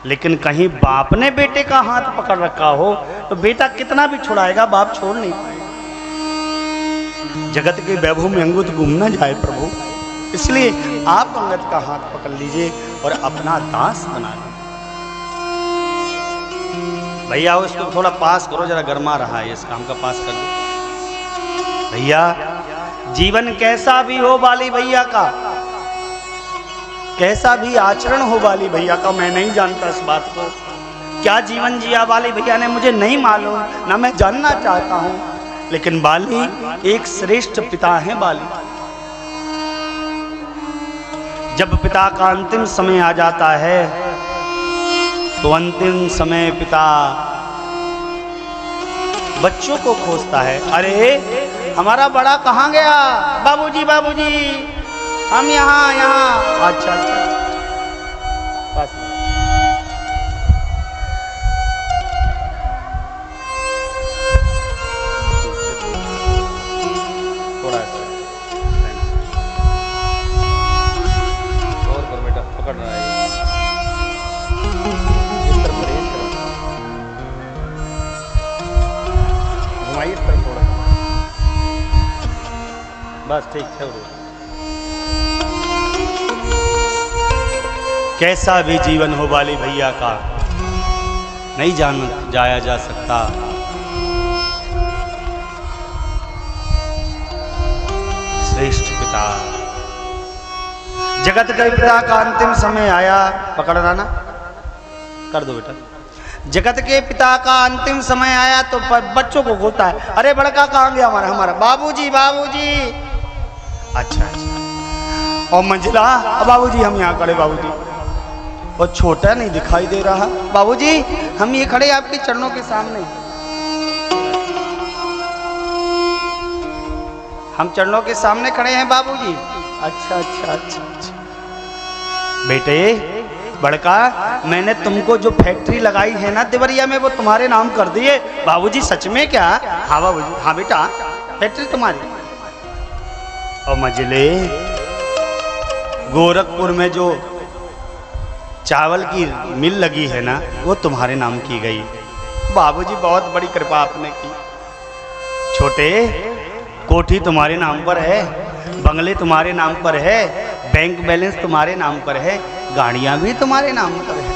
लेकिन कहीं बाप ने बेटे का हाथ पकड़ रखा हो तो बेटा कितना भी छुड़ाएगा, बाप छोड़ नहीं पाएगा। जगत के वैभव में अंगद घूम न जाए प्रभु, इसलिए आप अंगद का हाथ पकड़ लीजिए और अपना दास बना लीजिए। भैया उसको थोड़ा पास करो, जरा गरमा रहा है, इस काम का पास कर दो भैया। जीवन कैसा भी हो बाली भैया का, कैसा भी आचरण हो बाली भैया का, मैं नहीं जानता इस बात को। क्या जीवन जिया बाली भैया ने मुझे नहीं मालूम, ना मैं जानना चाहता हूं, लेकिन बाली एक श्रेष्ठ पिता है। बाली जब पिता का अंतिम समय आ जाता है तो अंतिम समय पिता बच्चों को खोजता है। अरे हमारा बड़ा कहाँ गया? बाबूजी बाबूजी, हम यहाँ। अच्छा अच्छा, पास में। थोड़ा और कर बेटा, पकड़ रहा है इस तरफ, परहेज करो, घुमाइए इस तरफ थोड़ा, बस ठीक है। कैसा भी जीवन हो बाली भैया का, नहीं जाया जा सकता। श्रेष्ठ पिता, जगत के पिता का अंतिम समय आया, पकड़ रहा ना, कर दो बेटा। जगत के पिता का अंतिम समय आया तो बच्चों को खोजता है। अरे बड़का कहाँ गया हमारा बाबूजी बाबूजी। अच्छा अच्छा, और मंजिला, बाबूजी हम यहाँ खड़े, बाबूजी और छोटा नहीं दिखाई दे रहा, बाबूजी हम ये खड़े आपके चरणों के सामने, हम चरणों के सामने खड़े हैं बाबूजी। अच्छा अच्छा अच्छा अच्छा, बेटे बड़का, मैंने तुमको जो फैक्ट्री लगाई है ना देवरिया में, वो तुम्हारे नाम कर दिए। बाबूजी सच में क्या? हाँ बाबूजी, हाँ बेटा फैक्ट्री तुम्हारी। और मजले, गोरखपुर में जो चावल की मिल लगी है ना, वो तुम्हारे नाम की गई। बाबूजी बहुत बड़ी कृपा आपने की। छोटे, कोठी तुम्हारे नाम पर है, बंगले तुम्हारे नाम पर है, बैंक बैलेंस तुम्हारे नाम पर है, गाड़ियां भी तुम्हारे नाम पर है।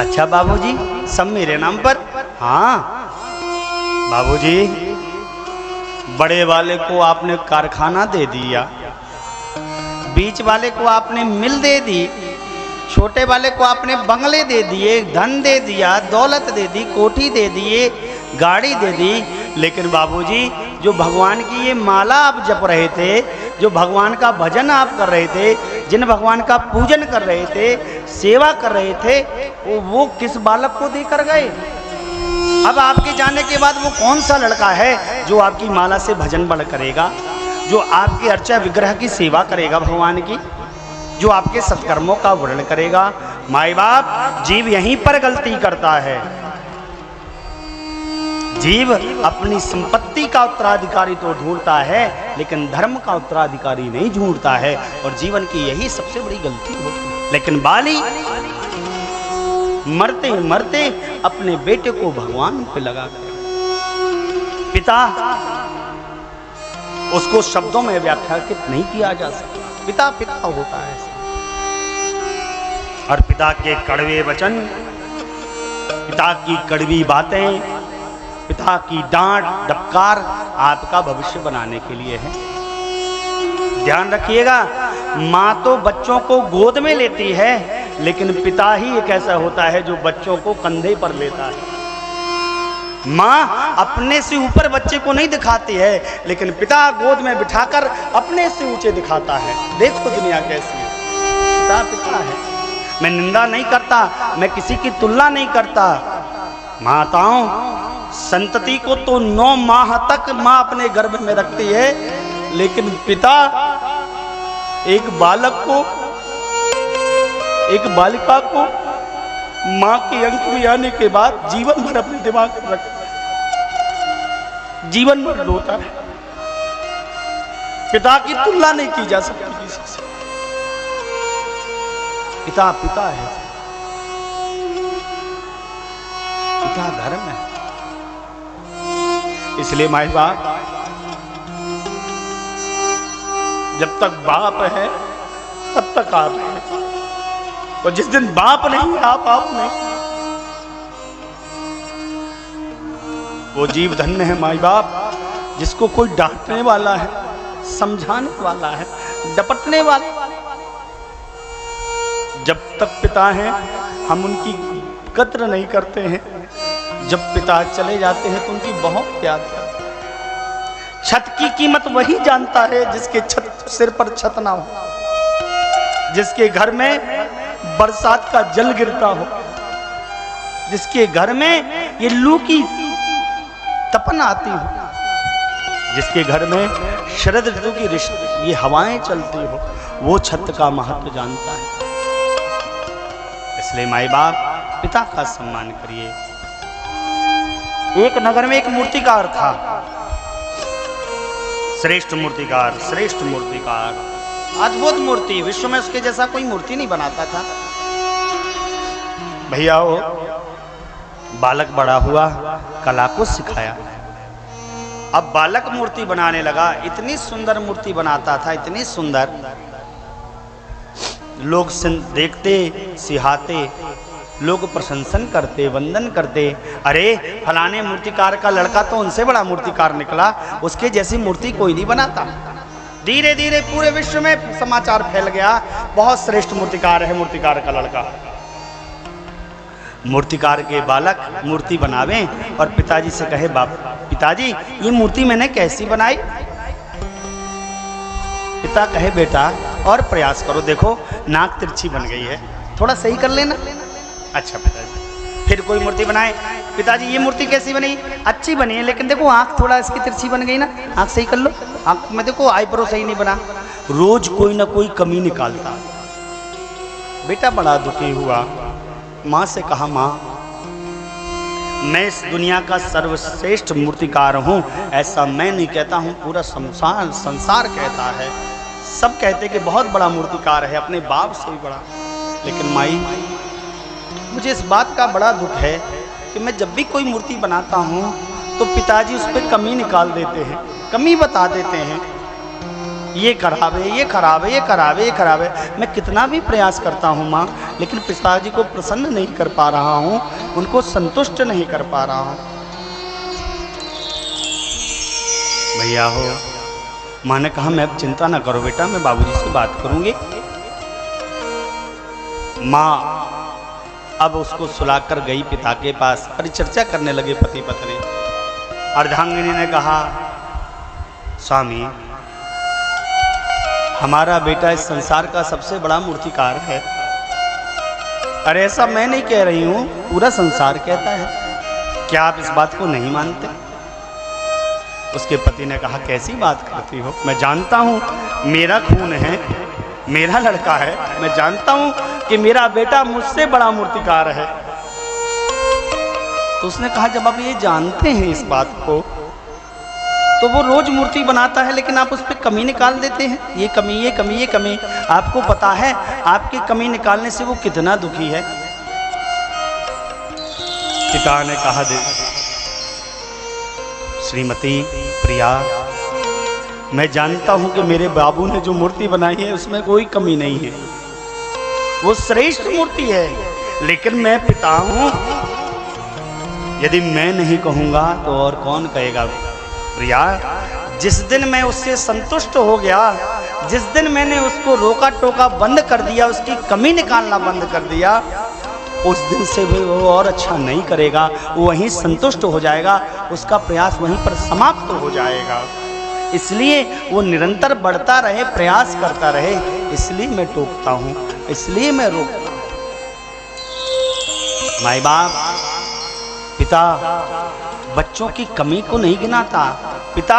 अच्छा बाबूजी, सब मेरे नाम पर? हाँ बाबूजी, बड़े वाले को आपने कारखाना दे दिया, बीच वाले को आपने मिल दे दी, छोटे वाले को आपने बंगले दे दिए, धन दे दिया, दौलत दे दी, कोठी दे दिए, गाड़ी दे दी। लेकिन बाबूजी, जो भगवान की ये माला आप जप रहे थे, जो भगवान का भजन आप कर रहे थे, जिन भगवान का पूजन कर रहे थे, सेवा कर रहे थे, वो किस बालक को देकर गए? अब आपके जाने के बाद वो कौन सा लड़का है जो आपकी माला से भजन बड़ करेगा, जो आपके अर्चा विग्रह की सेवा करेगा भगवान की, जो आपके सत्कर्मों का वर्णन करेगा? माई बाप, जीव यहीं पर गलती करता है। जीव अपनी संपत्ति का उत्तराधिकारी तो ढूंढता है, लेकिन धर्म का उत्तराधिकारी नहीं ढूंढता है, और जीवन की यही सबसे बड़ी गलती होती है। लेकिन बाली मरते मरते अपने बेटे को भगवान पे लगा गया। पिता, उसको शब्दों में व्याख्यात नहीं किया जा सकता। पिता पिता होता है, और पिता के कड़वे वचन, पिता की कड़वी बातें, पिता की डांट डपकार आपका भविष्य बनाने के लिए है। ध्यान रखिएगा, माँ तो बच्चों को गोद में लेती है, लेकिन पिता ही एक ऐसा होता है जो बच्चों को कंधे पर लेता है। माँ अपने से ऊपर बच्चे को नहीं दिखाती है, लेकिन पिता गोद में बिठाकर अपने से ऊंचे दिखाता है। देखो दुनिया कैसी है, पिता पिता है। मैं निंदा नहीं करता, मैं किसी की तुलना नहीं करता। माताओं, संतति को तो 9 माह तक माँ अपने गर्भ में रखती है, लेकिन पिता एक बालक को, एक बालिका को माँ के अंक में आने के बाद जीवन भर अपने दिमाग में रखता है, जीवन भर रोता है। पिता की तुलना नहीं की जा सकती किसी से। पिता पिता है, पिता धर्म है। इसलिए माई बाप, जब तक बाप है तब तक आप हैं, और जिस दिन बाप नहीं आप नहीं। वो जीव धन्य है माई बाप, जिसको कोई डांटने वाला है, समझाने वाला है, डपटने वाला। जब तक पिता हैं हम उनकी कद्र नहीं करते हैं, जब पिता चले जाते हैं तो उनकी बहुत याद करते हैं। छत की कीमत वही जानता है जिसके सिर पर छत ना हो, जिसके घर में बरसात का जल गिरता हो, जिसके घर में ये लू की तपन आती हो, जिसके घर में शरद ऋतु की ये हवाएं चलती हो, वो छत का महत्व जानता है। इसलिए माई बाप, पिता का सम्मान करिए। एक नगर में एक मूर्तिकार था, श्रेष्ठ मूर्तिकार, श्रेष्ठ मूर्तिकार, अद्भुत मूर्ति, विश्व में उसके जैसा कोई मूर्ति नहीं बनाता था। भैया वो बालक बड़ा हुआ, कला को सिखाया। अब बालक मूर्ति बनाने लगा, इतनी सुंदर मूर्ति बनाता था, इतनी सुंदर, लोग देखते, सिहाते, लोग प्रशंसन करते, वंदन करते। अरे फलाने मूर्तिकार का लड़का तो उनसे बड़ा मूर्तिकार निकला, उसके जैसी मूर्ति कोई नहीं बनाता। धीरे धीरे पूरे विश्व में समाचार फैल गया, बहुत श्रेष्ठ मूर्तिकार है मूर्तिकार का लड़का। मूर्तिकार के बालक मूर्ति बनावे और पिताजी से कहे, बाप पिताजी ये मूर्ति मैंने कैसी बनाई? पिता कहे, बेटा और प्रयास करो, देखो नाक तिरछी बन गई है, थोड़ा सही कर लेना। अच्छा पिताजी। फिर कोई मूर्ति बनाए, पिताजी ये मूर्ति कैसी बनी? अच्छी बनी है, लेकिन देखो आँख थोड़ा इसकी तिरछी बन गई ना, आँख सही कर लो, आँख में देखो आईब्रो सही नहीं बना। रोज कोई ना कोई कमी निकालता। बेटा बड़ा दुखी हुआ, माँ से कहा, माँ मैं इस दुनिया का सर्वश्रेष्ठ मूर्तिकार हूँ, ऐसा मैं नहीं कहता हूँ, पूरा संसार कहता है। सब कहते कि बहुत बड़ा मूर्तिकार है, अपने बाप से भी बड़ा। लेकिन माई, मुझे इस बात का बड़ा दुख है कि मैं जब भी कोई मूर्ति बनाता हूँ तो पिताजी उस पर कमी निकाल देते हैं, कमी बता देते हैं, ये खराब है, ये खराब है, ये खराब है, ये खराब है। मैं कितना भी प्रयास करता हूँ माँ, लेकिन पिताजी को प्रसन्न नहीं कर पा रहा हूँ, उनको संतुष्ट नहीं कर पा रहा हूँ। भैया हो, माँ ने कहा, मैं अब चिंता ना करो बेटा, मैं बाबूजी से बात करूँगी। माँ अब उसको सुलाकर गई पिता के पास, परिचर्चा करने लगे पति पत्नी। अर्धांगिनी ने कहा, स्वामी हमारा बेटा इस संसार का सबसे बड़ा मूर्तिकार है। अरे ऐसा मैं नहीं कह रही हूँ, पूरा संसार कहता है, क्या आप इस बात को नहीं मानते? उसके पति ने कहा, कैसी बात करती हो? मैं जानता हूँ मेरा खून है, मेरा लड़का है, मैं जानता हूँ कि मेरा बेटा मुझसे बड़ा मूर्तिकार है। तो उसने कहा जब आप ये जानते हैं इस बात को तो वो रोज मूर्ति बनाता है लेकिन आप उस पर कमी निकाल देते हैं, ये कमी ये कमी ये कमी। आपको पता है आपकी कमी निकालने से वो कितना दुखी है। पिता ने कहा दे श्रीमती प्रिया, मैं जानता हूं कि मेरे बाबू ने जो मूर्ति बनाई है उसमें कोई कमी नहीं है, वो श्रेष्ठ मूर्ति है, लेकिन मैं पिता हूं, यदि मैं नहीं कहूंगा तो और कौन कहेगा। प्रिया, जिस दिन मैं उससे संतुष्ट हो गया, जिस दिन मैंने उसको रोका टोका बंद कर दिया, उसकी कमी निकालना बंद कर दिया, उस दिन से भी वो और अच्छा नहीं करेगा, वो वहीं संतुष्ट हो जाएगा, उसका प्रयास वहीं पर समाप्त हो जाएगा। इसलिए वो निरंतर बढ़ता रहे, प्रयास करता रहे, इसलिए मैं टोकता हूँ, इसलिए मैं रोकता हूँ। माई बाप, पिता बच्चों की कमी को नहीं गिनाता, पिता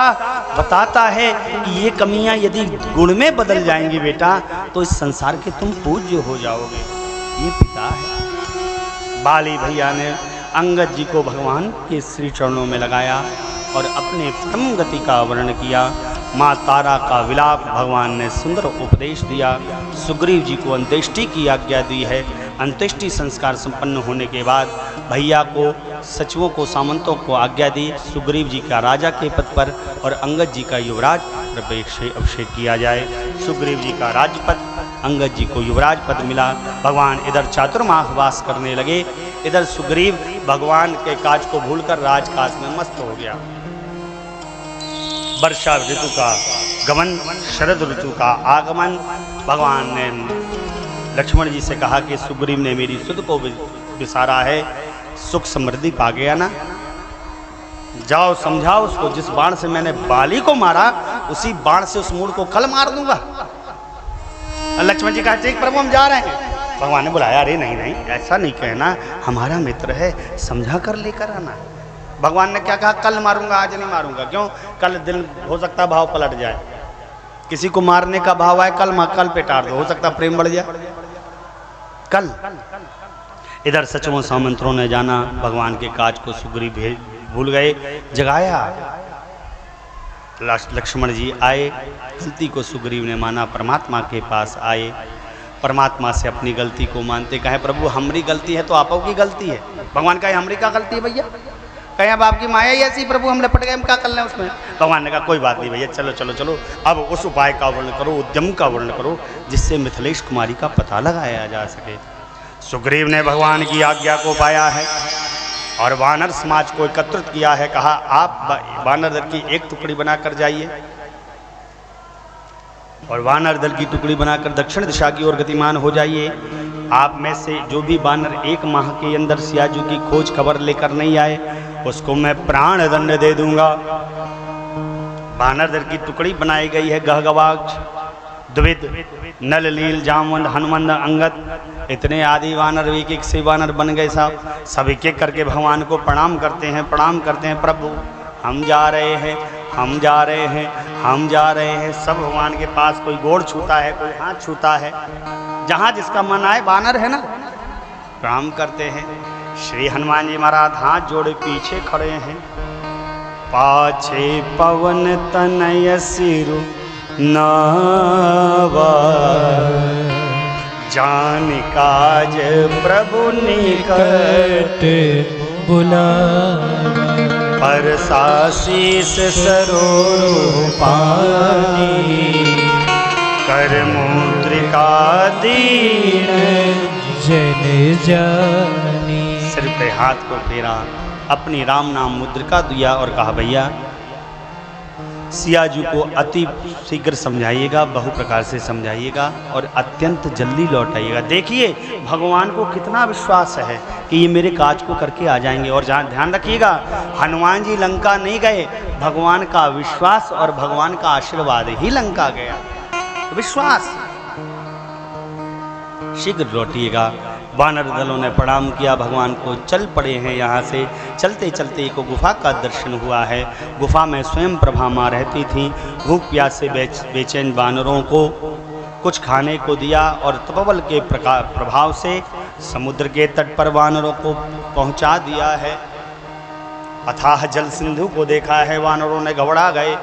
बताता है कि ये कमियां यदि गुण में बदल जाएंगी बेटा तो इस संसार के तुम पूज्य हो जाओगे। ये पिता है। बाली भैया ने अंगद जी को भगवान के श्री चरणों में लगाया और अपने परम गति का वर्णन किया। माँ तारा का विलाप भगवान ने सुंदर उपदेश दिया। सुग्रीव जी को अंत्येष्टि की आज्ञा दी है। अंत्येष्टि संस्कार संपन्न होने के बाद भैया को, सचिवों को, सामंतों को आज्ञा दी सुग्रीव जी का राजा के पद पर और अंगद जी का युवराज अभिषेक किया जाए। सुग्रीव जी का राजपद, अंगद जी को युवराज पद मिला। भगवान इधर चातुर्मास वास करने लगे, इधर सुग्रीव भगवान के काज को भूलकर राजकाज में मस्त हो गया। वर्षा ऋतु का गमन, शरद ऋतु का आगमन। भगवान ने लक्ष्मण जी से कहा कि सुग्रीव ने मेरी सुध को विसारा है, सुख समृद्धि पा गया ना, जाओ समझाओ उसको, जिस बाण से मैंने बाली को मारा उसी बाण से उस मूल को कल मार दूंगा। लक्ष्मण जी कहा ठीक प्रभु हम जा रहे हैं। भगवान ने बुलाया, अरे नहीं नहीं ऐसा नहीं कहना, हमारा मित्र है, समझा कर लेकर आना। भगवान ने क्या कहा, कल मारूंगा आज नहीं मारूंगा। क्यों? कल दिल हो सकता है भाव पलट जाए, किसी को मारने का भाव आए कल पे टार दो, हो सकता प्रेम बढ़ जाए। कल इधर सचिवों सामंतों ने जाना, भगवान के काज को सुग्रीव भूल गए, जगाया। लक्ष्मण जी आए, गलती को सुग्रीव ने माना, परमात्मा के पास आए, परमात्मा से अपनी गलती को मानते, कहे प्रभु हमारी गलती है तो आपो की गलती है। भगवान कहे हमारी क्या गलती है भैया, कहे अब आपकी माया ही ऐसी, प्रभु हम लपट गए, हम क्या कर लें उसमें। भगवान ने कहा कोई बात नहीं भैया, चलो चलो चलो, अब उस उपाय का वर्णन करो, उद्यम का वर्णन करो जिससे मिथिलेश कुमारी का पता लगाया जा सके। सुग्रीव ने भगवान की आज्ञा को पाया है और वानर समाज को एकत्रित किया है। कहा आप वानर दल की एक टुकड़ी बनाकर जाइए और वानर दल की टुकड़ी बनाकर दक्षिण दिशा की ओर गतिमान हो जाइए। आप में से जो भी वानर एक माह के अंदर सियाजू की खोज खबर लेकर नहीं आए उसको मैं प्राण दंड दे दूंगा। वानर दल की टुकड़ी बनाई गई है। गहगवाक्ष, द्विद, नल, नील, जामवंत, हनुमंत, अंगद, इतने आदि वानर, एक एक से वानर बन गए साहब। सब एक एक करके भगवान को प्रणाम करते हैं, प्रणाम करते हैं, प्रभु हम जा रहे हैं, हम जा रहे हैं, हम जा रहे हैं। सब भगवान के पास, कोई गोड़ छूता है, कोई हाथ छूता है, जहाँ जिसका मन आए। वानर है ना, प्रणाम करते हैं। श्री हनुमान जी महाराज हाथ जोड़े पीछे खड़े हैं। पाछे पवन तनय सिरु नावा, जान काज प्रभु निकट बुलावा, परसाशीष सरोरु पानी, कर मुद्रिका दीन जन जानी। सिर पे हाथ को फेरा, अपनी राम नाम मुद्रिका दिया और कहा भैया सियाजू को अति शीघ्र समझाइएगा, बहु प्रकार से समझाइएगा और अत्यंत जल्दी लौटाइएगा। देखिए भगवान को कितना विश्वास है कि ये मेरे काज को करके आ जाएंगे। और जहाँ ध्यान रखिएगा, हनुमान जी लंका नहीं गए, भगवान का विश्वास और भगवान का आशीर्वाद ही लंका गया। विश्वास, शीघ्र लौटिएगा। वानर दलों ने प्रणाम किया, भगवान को चल पड़े हैं। यहाँ से चलते चलते एक गुफा का दर्शन हुआ है। गुफा में स्वयं प्रभा माँ रहती थी। भूख प्यास से बेचैन वानरों को कुछ खाने को दिया और तपोबल के प्रभाव से समुद्र के तट पर वानरों को पहुँचा दिया है। अथाह जल सिंधु को देखा है, वानरों ने घबरा गए।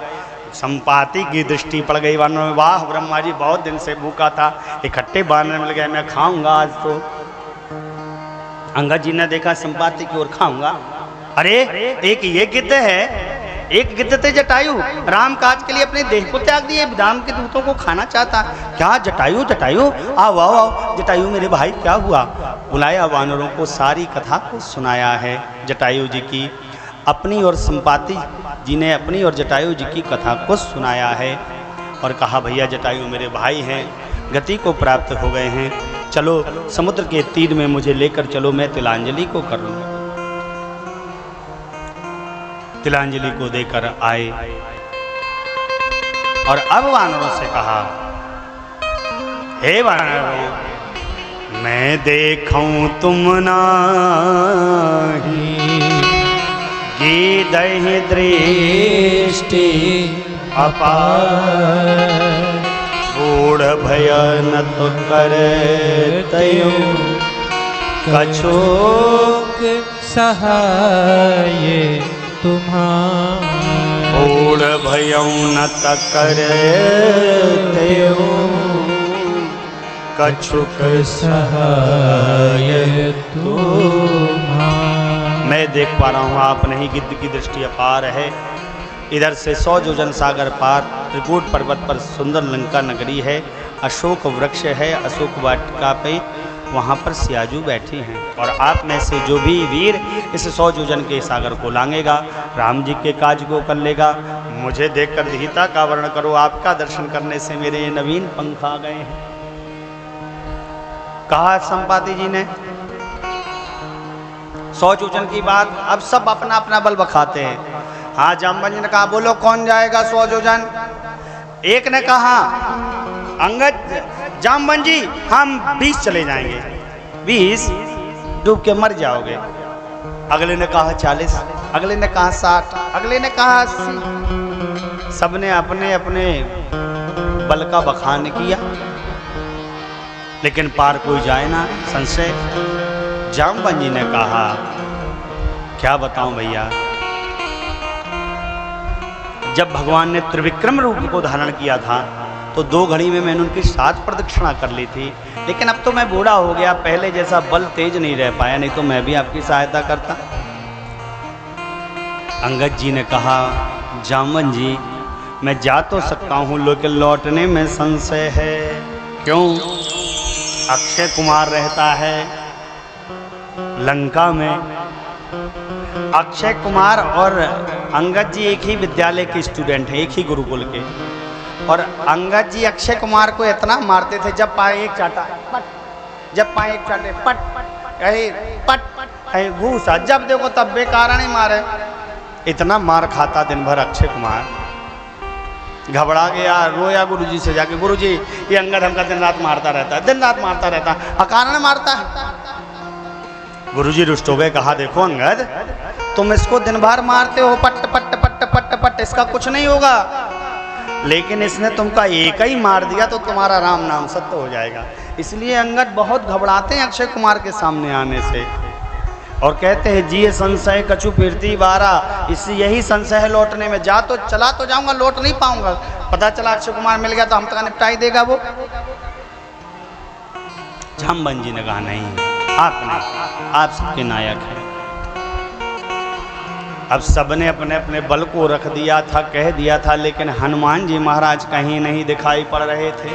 संपाति की दृष्टि पड़ गई वानरों में, वाह ब्रह्मा जी बहुत दिन से भूखा था, इकट्ठे बानर मिल गए, मैं खाऊंगा आज तो। अंगद जी ने देखा संपाति की ओर, खाऊंगा। अरे एक ये गिद्ध है, एक गिद्ध थे जटायु, राम काज के लिए अपने देह को त्याग दिए, राम के दूतों को खाना चाहता। क्या जटायु, जटायु आओ आओ आओ, जटायु मेरे भाई क्या हुआ? बुलाया, वानरों को सारी कथा को सुनाया है जटायु जी की, अपनी और संपाति जी ने अपनी और जटायु जी की कथा को सुनाया है और कहा भैया जटायु मेरे भाई हैं, गति को प्राप्त हो गए हैं, चलो समुद्र के तीर में मुझे लेकर चलो, मैं तिलांजलि को कर लूँगा। तिलांजलि को देकर आए और अब वानरों से कहा, हे वानरों, मैं देखूं तुम नाही, गिदहि दृष्टि अपार, बूढ़ भय न तो करतयो, कछुक सहाय तुम्हारा। बूढ़ भयौ न त करतयो, कछुक सहाय तुम्हारा। मैं देख पा रहा हूँ आप नहीं, गिद्ध की दृष्टि अपार है। इधर से 100 योजन सागर पार त्रिकूट पर्वत पर सुंदर लंका नगरी है, अशोक वृक्ष है, अशोक वाटिका पे वहाँ पर सियाजू बैठे हैं और आप में से जो भी वीर इस 100 योजन के सागर को लांगेगा, राम जी के काज को कर लेगा। मुझे देखकर विहिता का वर्ण करो, आपका दर्शन करने से मेरे नवीन पंख आ गए हैं। कहा संपाति जी ने 100 योजन की बात, अब सब अपना अपना बल बखाते हैं। हाँ, जामवंत ने कहा बोलो कौन जाएगा 100 योजन? एक ने कहा अंगद, जामवंत जी हम 20 चले जाएंगे। 20 डूब के मर जाओगे। अगले ने कहा 40, अगले ने कहा 60, अगले ने कहा 80। सबने अपने अपने बल का बखान किया, लेकिन पार कोई जाए ना, संशय। जामवंत जी ने कहा क्या बताऊं भैया, जब भगवान ने त्रिविक्रम रूप को धारण किया था तो 2 घड़ी में मैंने उनकी 7 प्रदक्षिणा कर ली थी, लेकिन अब तो मैं बूढ़ा हो गया, पहले जैसा बल तेज नहीं रह पाया, नहीं तो मैं भी आपकी सहायता करता। अंगद जी ने कहा जामवंत जी मैं जा तो सकता हूँ, लेकिन लौटने में संशय है। क्यों? अक्षय कुमार रहता है लंका में। अक्षय कुमार और अंगद जी एक ही विद्यालय के स्टूडेंट हैं, एक ही गुरुकुल के, और अंगद जी अक्षय कुमार को इतना मारते थे, जब पाए एक चाटा पट, जब पाए एक चाटे पट, कहीं पट कहीं घूसा, जब देखो तब बेकार नहीं मारे। इतना मार खाता दिन भर अक्षय कुमार। घबरा गया, रोया गुरुजी से जाके, गुरुजी ये अंगद हमका दिन रात मारता रहता है, दिन रात मारता रहता है, अकारण मारता है। गुरुजी रुष्ट हो गए, कहा देखो अंगद तुम इसको दिन भर मारते हो, पट पट पट पट पट, इसका कुछ नहीं होगा, लेकिन इसने तुमका एक ही मार दिया तो तुम्हारा राम नाम सत्य हो जाएगा। इसलिए अंगद बहुत घबराते हैं अक्षय कुमार के सामने आने से, और कहते हैं जी ये संशय कछु फिरती बारा, इससे यही संशय है लौटने में। जा तो चला तो जाऊंगा, लौट नहीं पाऊंगा। पता चला अक्षय कुमार मिल गया तो हम तक निपटाई देगा वो। जामवंत जी ने कहा नहीं, आप नहीं, आप सबके नायक हैं। अब सबने अपने अपने बल को रख दिया था, कह दिया था, लेकिन हनुमान जी महाराज कहीं नहीं दिखाई पड़ रहे थे।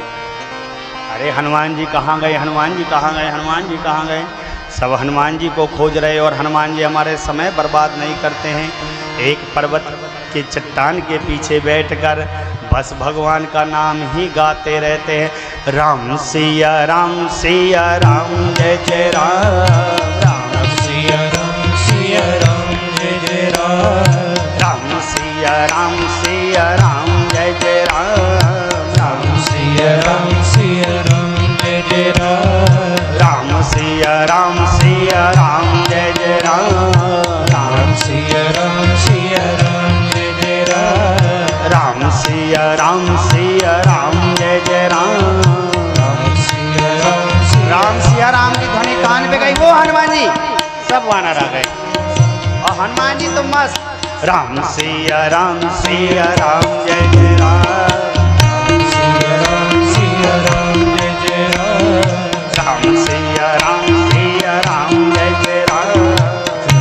अरे हनुमान जी कहाँ गए, हनुमान जी कहाँ गए, हनुमान जी कहाँ गए? सब हनुमान जी को खोज रहे, और हनुमान जी हमारे समय बर्बाद नहीं करते हैं। एक पर्वत के चट्टान के पीछे बैठकर बस भगवान का नाम ही गाते रहते हैं। राम सिया राम सिया राम जय जय राम, राम सिया राम सिया राम जय जय राम, राम सिया राम सिया राम जय जय राम, राम सिया राम सिया राम जय जय राम, राम सिया राम सिया राम जय जय राम, राम सिया राम सिया राम जय जय राम, राम सिया राम सिया राम जय जय राम, राम सिया राम सिया राम की ध्वनि कान पे गई, वो हनुमान जी सब वानर आ गए। हनुमान जी तो मस्त। राम सिया राम जय जय राम। सिया राम जय जय राम। राम सिया राम जय जय राम।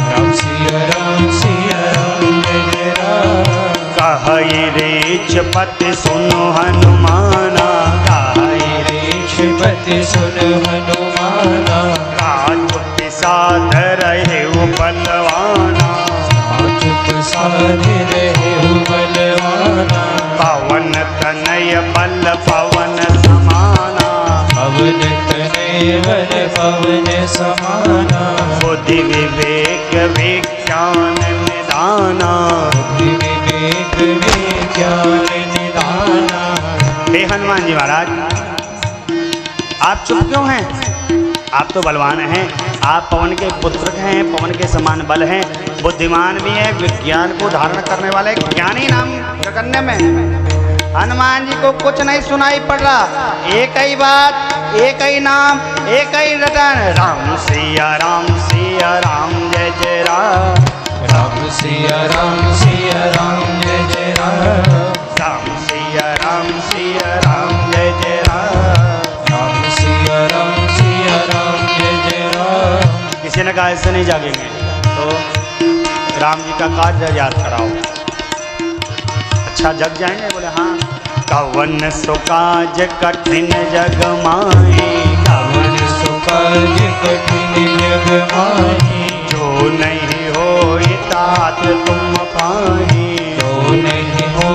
राम सिया राम जय जय राम। कहई रेचपति सुनो हनुमाना। कहई रेचपति सुनो हनुमाना। राज साध रहे बलवाना। चुप साधे रहे बलवाना। पवन तनय बल पवन समाना। पवन तनय बल पवन समाना। बुद्धि विवेक विज्ञान निदाना। बुद्धि विवेक विज्ञान निदाना। हे हनुमान जी महाराज, आप चुप क्यों हैं? आप तो बलवान हैं, आप पवन के पुत्र हैं, पवन के समान बल हैं, बुद्धिमान भी हैं, विज्ञान को धारण करने वाले ज्ञानी नाम जगन्य में। हनुमान जी को कुछ नहीं सुनाई पड़ रहा, एक ही बात, एक ही नाम, एक ही रटन। राम सिया राम जय जय राम। राम सिया राम जय जय राम। राम सिया राम जय जय राम। राम सिया राम जय जय राम। किसी ने कहा इससे नहीं जागेंगे, तो राम जी का कार्य याद कराओ। अच्छा जग जाएंगे? बोले हाँ। कवन सुकाज कठिन जग माही। कवन सुकाज कठिन जग माही। जो नहीं हो तात तुम पाही। जो नहीं हो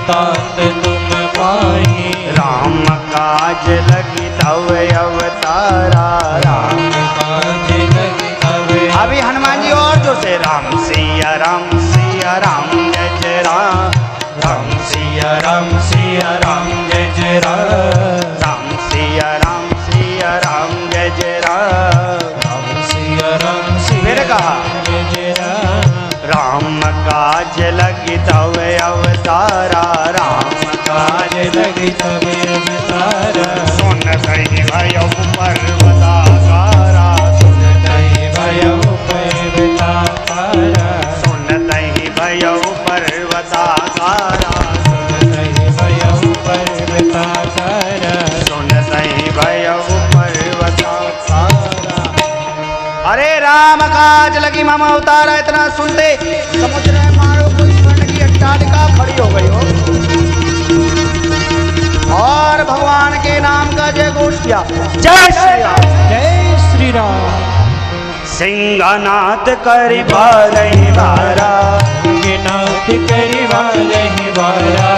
तात तुम पाही। राम काज लगी तव अवतारा। राम काज लगी तव। अभी हनुमान जी और जो से राम सिया राम जय जय राम। राम सिया राम जय जय राम। राम सिया राम जय जय राम। राम सिया राम फिर कहा जय जय राम। राम काज लगी तव अवतारा। राम काज लगी तब अवतारा। सुन कही भयो पर्वताकारा। सुन तहि भयो पर्वताकारा। सुन तही भयो पर्वताकारा। सुन तहि भयो पर्वताकारा। सुन तही भयो पर्वताकारा। अरे राम काज लगी मामा अवतारा, इतना सुनते समुद्र में मारो कोई स्वर्ण की अट्टालिका खड़ी हो गई हो और भगवान के नाम का जय घोष किया। जय श्री राम। जय श्री राम। सिंहनाथ करि बारहि बारा। नाथ करि बारहि बारा।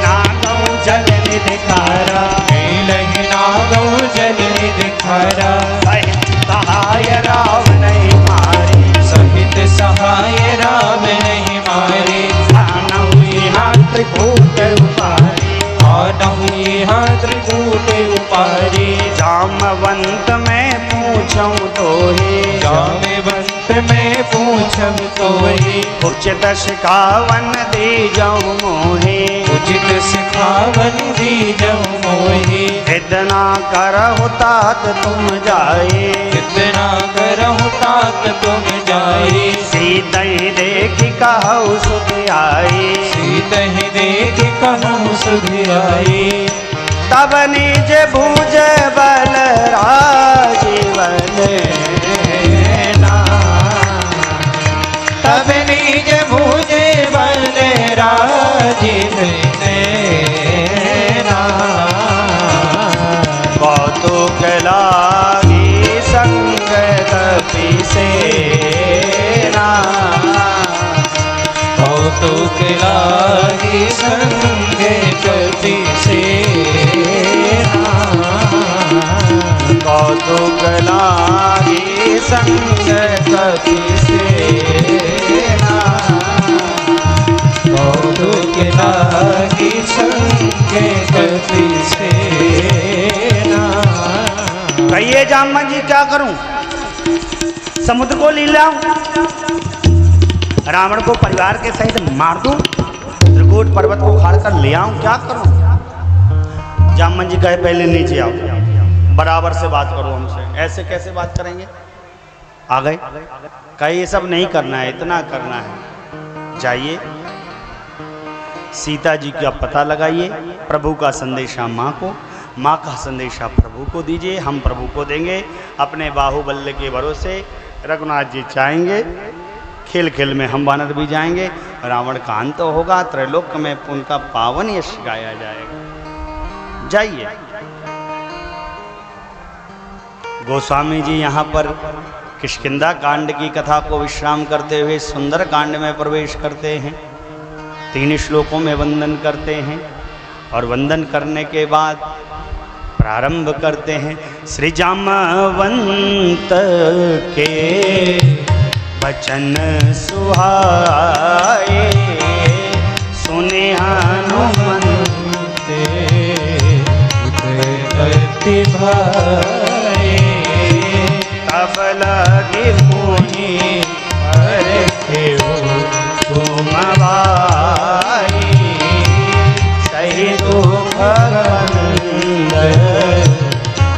नागौ जल निधिकारा। नीलहि नागौ जल निधिकारा। सहित सहाय राम नहीं मारी। सहित सहाय राम नहीं मारे। आनहु यहाँ त्रिकूट उपारी। आनहु यहाँ त्रिकूट उपारी। जामवंत में पूछऊं तोहि। जामवंत में पूछम तोहि। उचित सिखावन दीजऊं मोहि। उचित सिखावन दीजऊं मोहि। इतना करहु तात तुम जाई। इतना करहु तात तुम जाई। सीतहि देखि कहु सुध आई। सीतहि देख कहूँ सुध आई। तब निज भुज बल राजीवन ना। तब निज भुज बल राजीव नैना। कौतुक लागी संग कपि सेना। कौतुक लागी संग कपि सेना। कौतुक लागी संग कपि सेना। कौतुक लागी संग कपि सेना। कहिए जामन जी क्या करूं? समुद्र को ले लाऊं? रावण को परिवार के सहित मार दूं? त्रिकूट पर्वत को उखाड़ कर ले आऊं? क्या करूं? जामन जी कहे पहले नीचे आओ, बराबर से बात करो हमसे। ऐसे कैसे बात करेंगे? आ गए? कहे ये सब नहीं करना है, इतना करना है। जाइए सीता जी का पता लगाइए, प्रभु का संदेशा माँ को, माँ का संदेशा प्रभु को दीजिए, हम प्रभु को देंगे। अपने बाहुबल्य के भरोसे रघुनाथ जी चाहेंगे, खेल खेल में हम वानर भी जाएंगे, रावण का अंत होगा, त्रैलोक में उनका पावन यश गाया जाएगा। जाइए। गोस्वामी जी यहाँ पर किष्किंधा कांड की कथा को विश्राम करते हुए सुंदर कांड में प्रवेश करते हैं। 3 श्लोकों में वंदन करते हैं और वंदन करने के बाद प्रारंभ करते हैं। श्री जामवंत के वचन सुहाए, सुने हनुमंत अति भाए, तब लगे मुनि परखे तुम भाई, सही दुख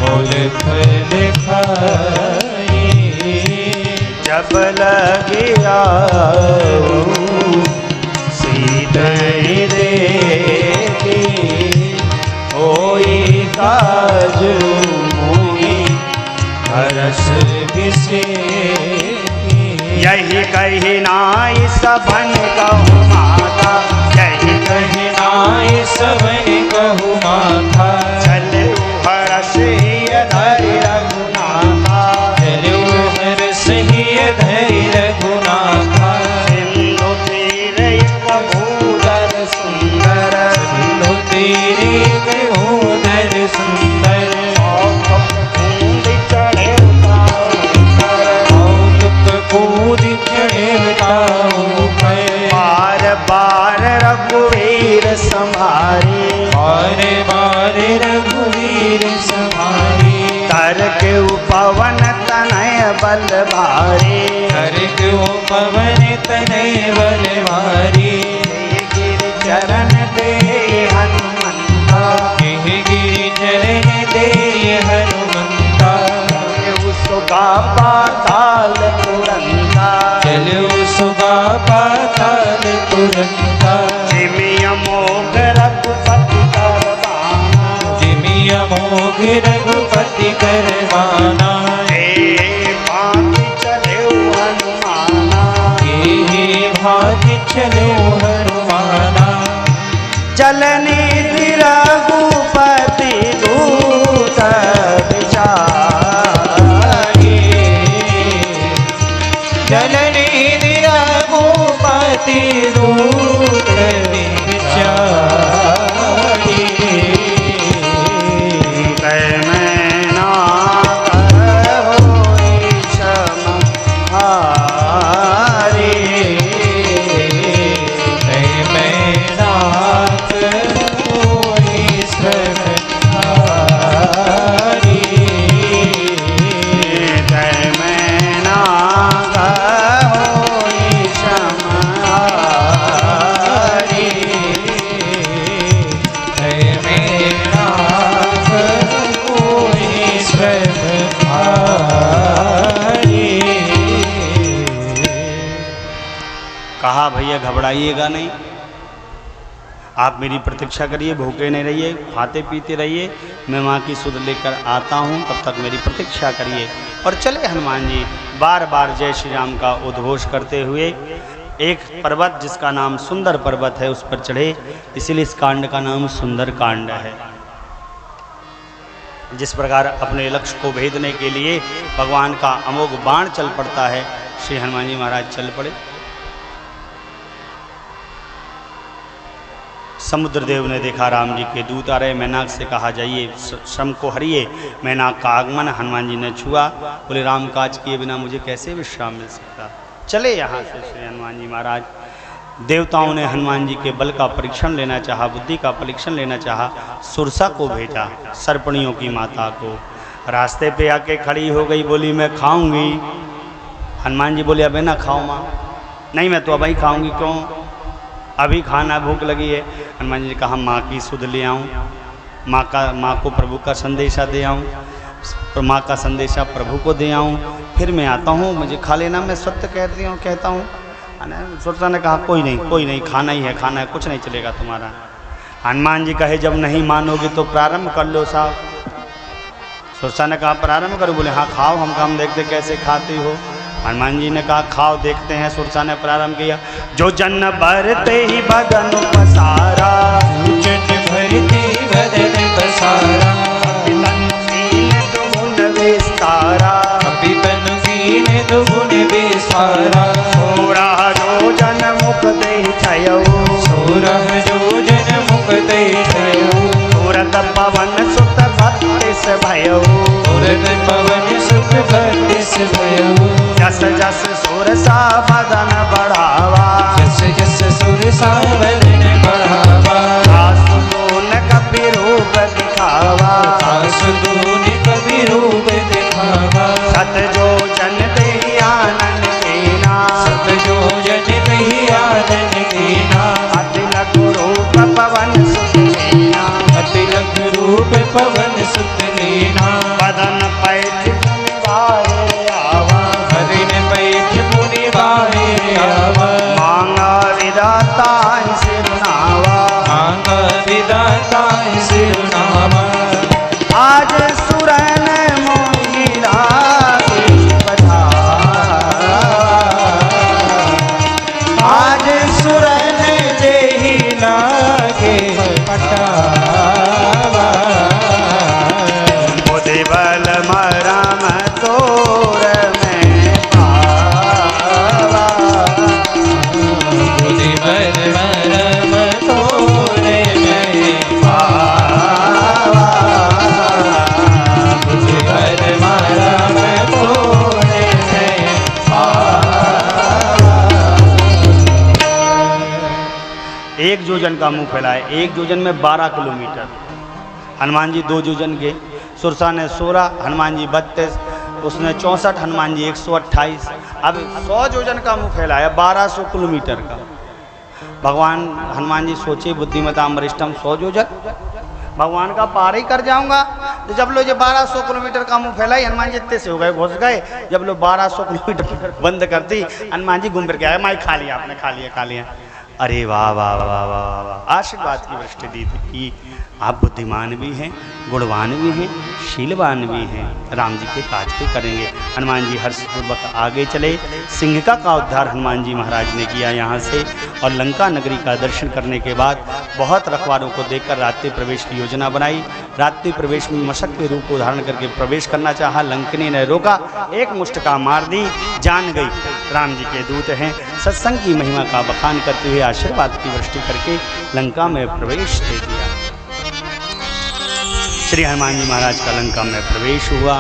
मोल फल खाए, जब लगे सीधे देखी, होई काज मोहि हरस विषे, यही कही नाई सबन कहु माता, यही कहि नाय सबइ कहु माता, चले हरष धरि रघुनाथा, चलो हरस धरि रघुनाथा, सिंधु तीर एक भूधर सुंदर, सिंधु तीर एक भूधर सुंदर, कूद चढ़े कूद चढ़े ताऊ बार बार रघुवीर संभारी, बार बार रघुवीर संभारी, तर के पवन तनय बल भारी, हर क्यों पवन तनय बल भारी, गिर चरण दे हनुमंता, गिरि चरण दे हनुमंता, सुगा पाताल तुरंता, चलो सुगा पाताल तुरंता, जिमिय मोग रघुपति करवाना, जिमि अमोघ रघुपति करवाना, हे भांति चले हनुमाना, हे भाति चलो हनुमाना, चलनी रघुपति दूत विचार, जननी रघुपति दूत विचारी, मैं ना होई क्षम हारी, मैं नाथ होई श्रम हारी, मैं ना होई क्षम हारी, मैं नाथ होई श्रम हारी। कहा भैया घबराइएगा नहीं, आप मेरी प्रतीक्षा करिए, भूखे नहीं रहिए, खाते पीते रहिए, मैं माँ की सुध लेकर आता हूँ, तब तक मेरी प्रतीक्षा करिए। और चले हनुमान जी बार बार जय श्री राम का उद्घोष करते हुए एक पर्वत जिसका नाम सुंदर पर्वत है उस पर चढ़े, इसीलिए इस कांड का नाम सुंदर कांड है। जिस प्रकार अपने लक्ष्य को भेदने के लिए भगवान का अमोघ बाण चल पड़ता है, श्री हनुमान जी महाराज चल पड़े। समुद्रदेव ने देखा राम जी के दूत आ रहे, मैनाक से कहा जाइए श्रम को हरिए। मैनाक का आगमन हनुमान जी ने छुआ, बोले राम काज किए बिना मुझे कैसे विश्राम मिल सकता। चले यहाँ से श्री हनुमान जी महाराज। देवताओं ने हनुमान जी के बल का परीक्षण लेना चाहा, बुद्धि का परीक्षण लेना चाहा, सुरसा को भेजा, सर्पणियों की माता को। रास्ते पे आके खड़ी हो गई, बोली मैं खाऊंगी। हनुमान जी बोले अबे ना खाओ माँ। नहीं मैं तो अभी खाऊंगी। क्यों? अभी खाना, भूख लगी है। हनुमान जी ने कहा माँ की सुध ले आऊँ, माँ को प्रभु का संदेशा दे आऊँ। माँ का संदेशा प्रभु को दे आऊँ, फिर मैं आता हूँ, मुझे खा लेना, मैं सत्य कहता हूँ। सुरसा ने कहा कोई नहीं, खाना ही है, खाना है, कुछ नहीं चलेगा तुम्हारा। हनुमान जी कहे जब नहीं मानोगे तो प्रारंभ कर लो साहब। सुरसा ने कहा प्रारंभ करो, बोले हाँ खाओ, हम देखते कैसे खाती हो। हनुमान जी ने कहा खाओ देखते हैं। सुरसा ने प्रारंभ किया। जो जन भरते ही बदन पसारा, जन भरते ही बदन पसारा, दुगुन विस्तारा, दुगुन विस्तारा। 16 जो जन मुख दे छयो, 16 जो जन मुख दे छयो। तुरत पवन सुत भक्तिस भयो, तुरत पवन सुत भक्तिस भयो। जस जस सुरसा बदन बढ़ावा, जस जस सुरसा बदन बढ़ावा। आसुदून कपि रूप दिखावा, आसुदून कपि रूप दिखावा। सत जो जन दे आनंद कीना, सत जो जन दे आनंद कीना। अति लघु रूप पवन सुत लीना, अति लघु रूप पवन सुत लीना। बदन पैठ निवारे आवा, हरिन पैठ मुनि बाहे आवा। मांगा विदाता सिरनावा, मांगा विदाता सिरनावा। आज सुरन मोहिला आज सुरन जेहि लागे पटावा। बुद्धि बल मरम तोर में पावा, बुद्धि बल मरम तोरे में पावा। बुद्धि बल मरम तोरे में एक योजन का मुंह फैलाए, एक योजन में 12 किलोमीटर। हनुमान जी 2 योजन के, सुरसा ने 16, हनुमान जी 32, उसने 64, हनुमान जी 128। अब 100 योजन का मुंह फैलाया, 1200 किलोमीटर का। भगवान हनुमान जी सोचे बुद्धिमताम वरिष्ठम 100 योजन भगवान का पार ही कर जाऊंगा। तो जब लोग 1200 किलोमीटर का मुंह फैलाई, हनुमान जी इतने से हो गए, घुस गए। जब लोग 1200 किलोमीटर बंद कर दी, हनुमान जी घूम फिर के आए, माई खा लिया आपने, खा लिया। अरे वाह वाह वाह वाह वाह वाह, आशीर्वाद की वृष्टि दी थी कि आप बुद्धिमान भी हैं, गुणवान भी हैं, शीलवान भी हैं, राम जी के काज भी करेंगे। हनुमान जी हर्षपूर्वक आगे चले। सिंहिका का उद्धार हनुमान जी महाराज ने किया यहाँ से, और लंका नगरी का दर्शन करने के बाद बहुत रखवारों को देखकर रात्रि प्रवेश की योजना बनाई। रात्रि प्रवेश में मशक के रूप को धारण करके प्रवेश करना चाहा, लंकनी ने रोका, एक मुष्टका मार दी, जान गई राम जी के दूत हैं। सत्संग की महिमा का बखान करते हुए आशीर्वाद की वृष्टि करके लंका में प्रवेश दे दिया। श्री हनुमान जी महाराज का लंका में प्रवेश हुआ।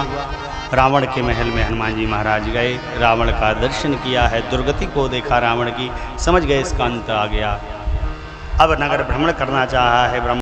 रावण के महल में हनुमान जी महाराज गए, रावण का दर्शन किया है, दुर्गति को देखा रावण की, समझ गए इसका अंत आ गया। अब नगर भ्रमण करना चाहा है।